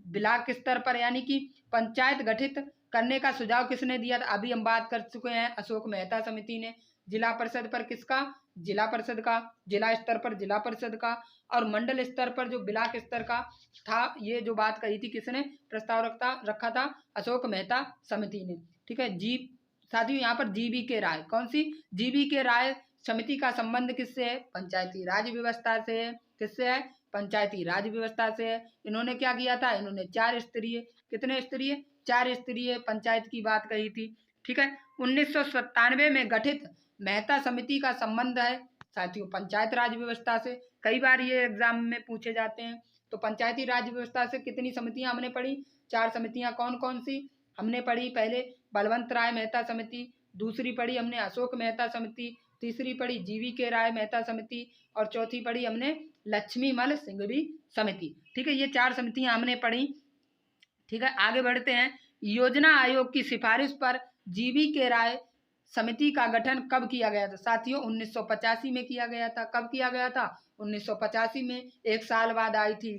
ब्लॉक स्तर पर यानी कि पंचायत गठित करने का सुझाव किसने दिया था, अभी हम बात कर चुके हैं, अशोक मेहता समिति ने। जिला परिषद पर किसका, जिला परिषद का, जिला स्तर पर जिला परिषद का, और मंडल स्तर पर जो ब्लॉक स्तर का था, ये जो बात कही थी किसने, प्रस्ताव रखा था, अशोक मेहता समिति ने। ठीक है, साथियों यहाँ पर जीबी के राय, कौन सी, जीबी के राय समिति का संबंध किससे है, पंचायती राज व्यवस्था से है। किससे है, पंचायती राज व्यवस्था से है। इन्होंने क्या किया था, इन्होंने 4 स्तरीय, कितने स्तरीय, 4 स्तरीय पंचायत की बात कही थी। ठीक है, 1997 में गठित मेहता समिति का संबंध है साथियों पंचायत राज व्यवस्था से। कई बार ये एग्जाम में पूछे जाते हैं। तो पंचायती राज व्यवस्था से कितनी समितियां हमने पढ़ी, 4 समितियां। कौन कौन सी हमने पढ़ी, पहले बलवंत राय मेहता समिति, दूसरी पढ़ी हमने अशोक मेहता समिति, तीसरी पढ़ी जीवी के राय मेहता समिति, और चौथी पढ़ी हमने लक्ष्मीमल सिंघवी समिति। ठीक है, ये 4 समितियां हमने पढ़ी। ठीक है, आगे बढ़ते हैं। योजना आयोग की सिफारिश पर जीवी के राय समिति का गठन कब किया गया था, साथियों 1985 में किया गया था। कब किया गया था, 1985 में। एक साल बाद आई थी,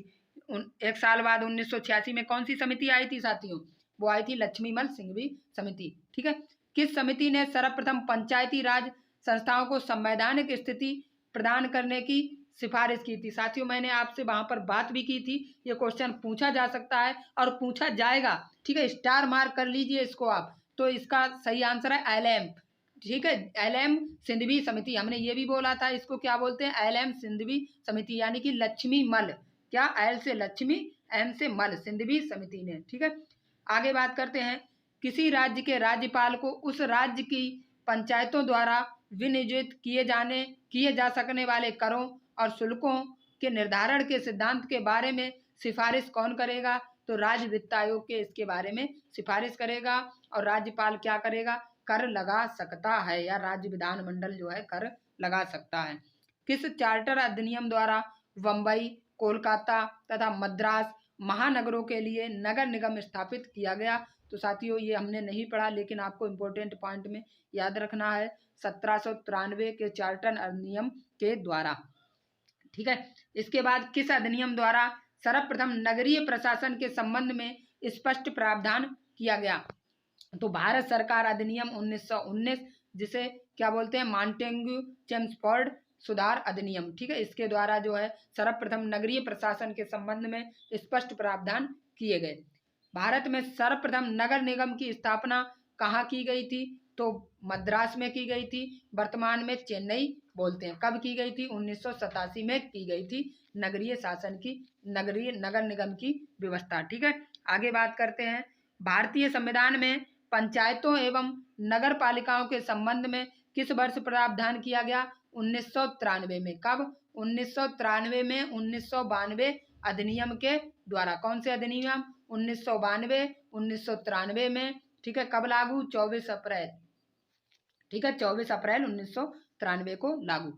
एक साल बाद 1986 में कौन सी समिति आई थी साथियों, वो आई थी लक्ष्मीमल सिंघवी समिति। ठीक है, किस समिति ने सर्वप्रथम पंचायती राज संस्थाओं को संवैधानिक स्थिति प्रदान करने की सिफारिश की थी, साथियों मैंने आपसे वहां पर बात भी की थी। ये क्वेश्चन पूछा जा सकता है और पूछा जाएगा। ठीक है, स्टार मार्क कर लीजिए इसको आप। तो इसका सही आंसर है एलएम। ठीक है, एलएम सिंधवी समिति, हमने ये भी बोला था, इसको क्या बोलते हैं, एलएम सिंधवी समिति, यानी कि लक्ष्मी मल, क्या, एल से लक्ष्मी, एम से मल, सिंधवी समिति ने। ठीक है, आगे बात करते हैं। किसी राज्य के राज्यपाल को उस राज्य की पंचायतों द्वारा विनियोजित किए जा सकने वाले करों और शुल्कों के निर्धारण के सिद्धांत के बारे में सिफारिश कौन करेगा, तो राज्य वित्त आयोग के इसके बारे में सिफारिश करेगा। और राज्यपाल क्या करेगा, कर लगा सकता है, या राज्य विधानमंडल जो है कर लगा सकता है। किस चार्टर अधिनियम द्वारा बम्बई, कोलकाता तथा मद्रास महानगरों के लिए नगर निगम स्थापित किया गया? तो साथियों ये हमने नहीं पढ़ा, लेकिन आपको इम्पोर्टेंट पॉइंट में याद रखना है, 1793 के चार्टर अधिनियम के द्वारा। ठीक है, इसके बाद किस अधिनियम द्वारा सर्वप्रथम नगरीय प्रशासन के संबंध में स्पष्ट प्रावधान किया गया? तो भारत सरकार अधिनियम 1919, जिसे क्या बोलते हैं, मॉन्टेग्यू चेम्सफोर्ड सुधार अधिनियम। ठीक है, इसके द्वारा जो है सर्वप्रथम नगरीय प्रशासन के संबंध में स्पष्ट प्रावधान किए गए। भारत में सर्वप्रथम नगर निगम की स्थापना कहाँ की गई थी? तो मद्रास में की गई थी, वर्तमान में चेन्नई बोलते हैं। कब की गई थी? 1987 में की गई थी नगरीय शासन की, नगरीय नगर निगम की व्यवस्था। ठीक है, आगे बात करते हैं। भारतीय संविधान में पंचायतों एवं नगर पालिकाओं के संबंध में किस वर्ष प्रावधान किया गया? 1993 में। कब? 1993 में, 1992 अधिनियम के द्वारा। कौन से अधिनियम? 1992, 1993 में। ठीक है, कब लागू? 24 अप्रैल। ठीक है, 24 अप्रैल 1993 को लागू।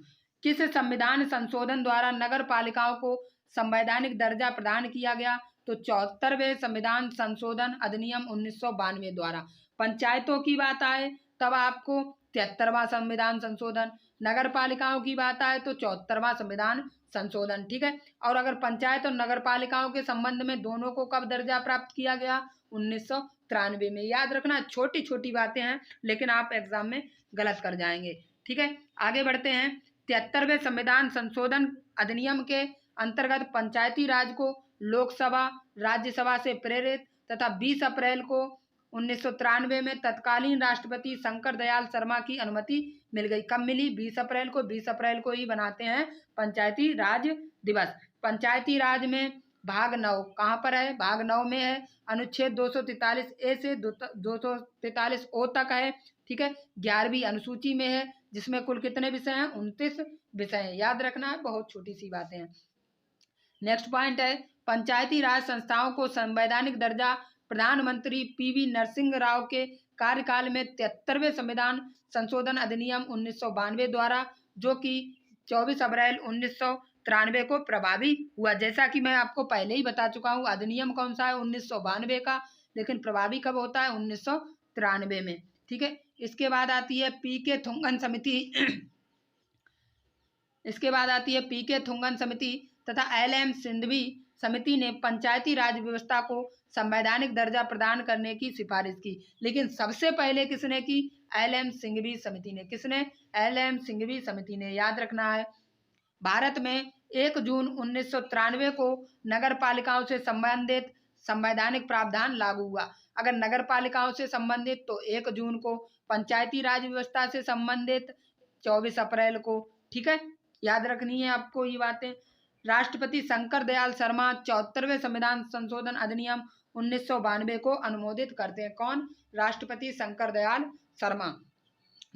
किस संविधान संशोधन द्वारा नगर पालिकाओं को संवैधानिक दर्जा प्रदान किया गया? तो 74वें संविधान संशोधन अधिनियम 1992 द्वारा। पंचायतों की बात आए तब आपको 73वां संविधान संशोधन, नगर पालिकाओं की बात आए तो 74वां संविधान संशोधन। ठीक है, और अगर पंचायत और नगर पालिकाओं के संबंध में दोनों को कब दर्जा प्राप्त किया गया? 1993 में। याद रखना, छोटी छोटी बातें हैं लेकिन आप एग्जाम में गलत कर जाएंगे। ठीक है, आगे बढ़ते हैं। 73वें संविधान संशोधन अधिनियम के अंतर्गत पंचायती राज को लोकसभा राज्यसभा से प्रेरित तथा 20 अप्रैल को 1993 में तत्कालीन राष्ट्रपति शंकर दयाल शर्मा की अनुमति मिल गई। कब मिली? 20 अप्रैल को। 20 अप्रैल को ही बनाते हैं पंचायती राज दिवस। पंचायती राज में भाग 9 कहाँ पर है? भाग 9 में है, अनुच्छेद 243 ए से 243 ओ तक है। ठीक है, 11वीं अनुसूची में है, जिसमें कुल कितने विषय हैं? 29 विषय हैं। याद रखना है, बहुत छोटी सी बातें हैं। नेक्स्ट पॉइंट है, पंचायती राज संस्थाओं को संवैधानिक दर्जा प्रधानमंत्री पीवी नरसिंह राव के कार्यकाल में 73वें संविधान संशोधन अधिनियम 1992 द्वारा, जो कि 24 अप्रैल 1993 को प्रभावी हुआ। जैसा कि मैं आपको पहले ही बता चुका हूँ, अधिनियम कौन सा है? 1992 का, लेकिन प्रभावी कब होता है? 1993 में। ठीक है, इसके बाद आती है पीके थुंगन समिति इसके बाद आती है पीके थुंगन समिति तथा एलएम सिंघवी समिति ने पंचायती राज व्यवस्था को संवैधानिक दर्जा प्रदान करने की सिफारिश की। लेकिन सबसे पहले किसने की? एलएम सिंघवी समिति ने। किसने? एलएम सिंघवी समिति ने। याद रखना है। भारत में 1 जून 1993 को नगर पालिकाओं से संबंधित संवैधानिक प्रावधान लागू हुआ। अगर नगर पालिकाओं से संबंधित तो 1 जून को, पंचायती राज व्यवस्था से संबंधित 24 अप्रैल को। ठीक है, याद रखनी है आपको ये बातें। राष्ट्रपति शंकर दयाल शर्मा 74वें संविधान संशोधन अधिनियम 1992 को अनुमोदित करते हैं। कौन? राष्ट्रपति शंकर दयाल शर्मा।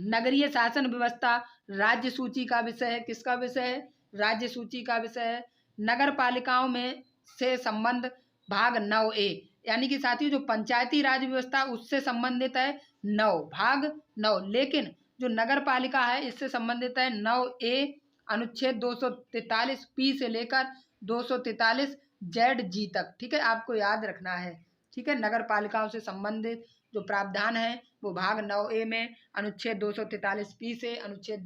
नगरीय शासन व्यवस्था राज्य सूची का विषय है। किसका विषय है? राज्य सूची का विषय है। नगर पालिकाओं में से संबंध भाग 9A, यानी कि साथियों जो पंचायती राज व्यवस्था उससे संबंधित है 9, भाग 9, लेकिन जो नगर पालिका है इससे संबंधित है 9A, अनुच्छेद 243 पी से लेकर 243 जेड जी तक। ठीक है, आपको याद रखना है। ठीक है, नगर पालिकाओं से संबंधित जो प्रावधान है वो भाग 9A में अनुच्छेद 243 पी से अनुच्छेद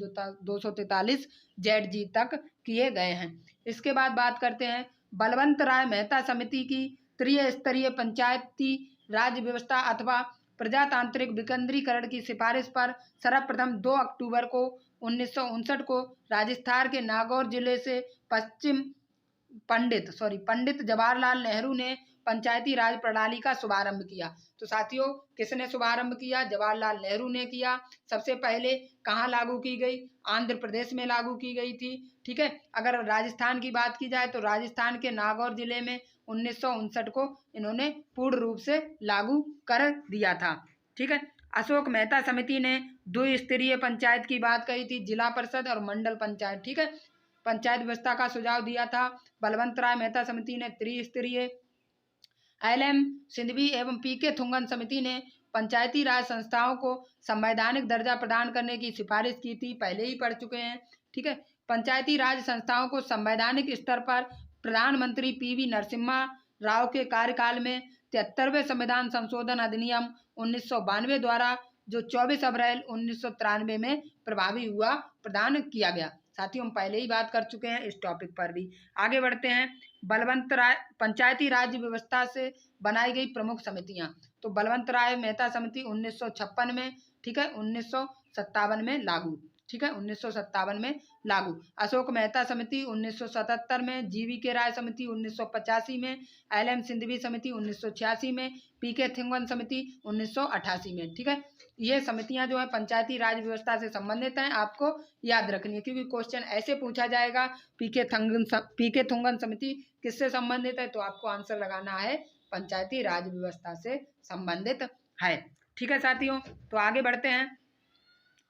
243 जेड जी तक किए गए हैं। इसके बाद बात करते हैं बलवंत राय मेहता समिति की त्रिस्तरीय पंचायती राज व्यवस्था अथवा प्रजातांत्रिक विकेंद्रीकरण की सिफारिश पर सर्वप्रथम 2 अक्टूबर को 1959 को राजस्थान के नागौर जिले से पंडित जवाहरलाल नेहरू ने पंचायती राज प्रणाली का शुभारंभ किया। तो साथियों किसने शुभारंभ किया? जवाहरलाल नेहरू ने किया। सबसे पहले कहाँ लागू की गई? आंध्र प्रदेश में लागू की गई थी। ठीक है, अगर राजस्थान की बात की जाए तो राजस्थान के नागौर जिले में 1959 को इन्होंने पूर्ण रूप से लागू कर दिया था। ठीक है, अशोक मेहता समिति ने द्विस्तरीय पंचायत की बात कही थी, जिला परिषद और मंडल पंचायत। ठीक है, पंचायत व्यवस्था का सुझाव दिया था। बलवंत राय मेहता समिति ने त्रिस्तरीय, एलएम सिंघवी एवं पीके थुंगन समिति ने पंचायती राज संस्थाओं को संवैधानिक दर्जा प्रदान करने की सिफारिश की थी, पहले ही पढ़ चुके हैं। ठीक है, पंचायती राज संस्थाओं को संवैधानिक स्तर पर प्रधानमंत्री पीवी नरसिम्हा राव के कार्यकाल में 73वें संविधान संशोधन अधिनियम 1992 द्वारा जो 24 अप्रैल 1993 में प्रभावी हुआ प्रदान किया गया। साथियों, हम पहले ही बात कर चुके हैं इस टॉपिक पर भी। आगे बढ़ते हैं। बलवंत राय पंचायती राज व्यवस्था से बनाई गई प्रमुख समितियां। तो बलवंत राय मेहता समिति 1956 में, ठीक है, 1957 में लागू, ठीक है, 1957 में लागू। अशोक मेहता समिति 1977 में, जीवी के राय समिति 1985 में, एल.एम. सिंघवी समिति 1986 में, पी.के. थिंगवन समिति 1988 में, ठीक है। ये समितियां जो है पंचायती राज व्यवस्था से संबंधित हैं, आपको याद रखनी है, क्योंकि क्वेश्चन ऐसे पूछा जाएगा पी.के. थिंगवन समिति किससे संबंधित है, तो आपको आंसर लगाना है पंचायती राज व्यवस्था से संबंधित है, ठीक है साथियों। तो आगे बढ़ते हैं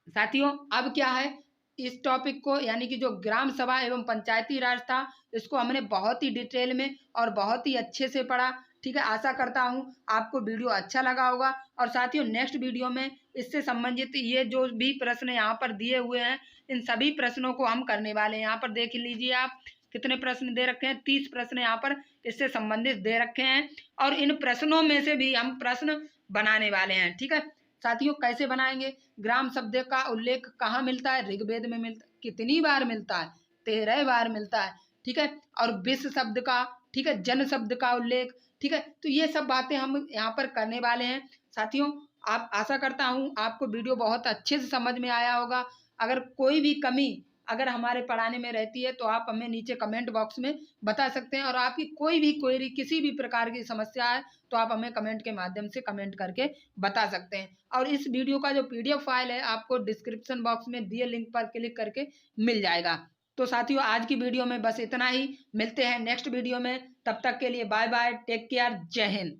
साथियों। अब क्या है, इस टॉपिक को यानी कि जो ग्राम सभा एवं पंचायती राज था, इसको हमने बहुत ही डिटेल में और बहुत ही अच्छे से पढ़ा, ठीक है। आशा करता हूँ आपको वीडियो अच्छा लगा होगा। और साथियों, नेक्स्ट वीडियो में इससे संबंधित ये जो भी प्रश्न यहाँ पर दिए हुए हैं, इन सभी प्रश्नों को हम करने वाले हैं। यहाँ पर देख लीजिए आप, कितने प्रश्न दे रखे हैं, 30 प्रश्न यहाँ पर इससे संबंधित दे रखे हैं, और इन प्रश्नों में से भी हम प्रश्न बनाने वाले हैं, ठीक है साथियों। कैसे बनाएंगे, ग्राम शब्द का उल्लेख कहाँ मिलता है, ऋग्वेद में मिलता है, कितनी बार मिलता है, 13 बार मिलता है, ठीक है। और विश्व शब्द का, ठीक है, जन शब्द का उल्लेख, ठीक है। तो ये सब बातें हम यहाँ पर करने वाले हैं साथियों। आप आशा करता हूँ आपको वीडियो बहुत अच्छे से समझ में आया होगा। अगर कोई भी कमी अगर हमारे पढ़ाने में रहती है तो आप हमें नीचे कमेंट बॉक्स में बता सकते हैं, और आपकी कोई भी क्वेरी, किसी भी प्रकार की समस्या है तो आप हमें कमेंट के माध्यम से कमेंट करके बता सकते हैं। और इस वीडियो का जो PDF फाइल है आपको डिस्क्रिप्शन बॉक्स में दिए लिंक पर क्लिक करके मिल जाएगा। तो साथियों, आज की वीडियो में बस इतना ही। मिलते हैं नेक्स्ट वीडियो में, तब तक के लिए बाय बाय, टेक केयर, जय हिंद।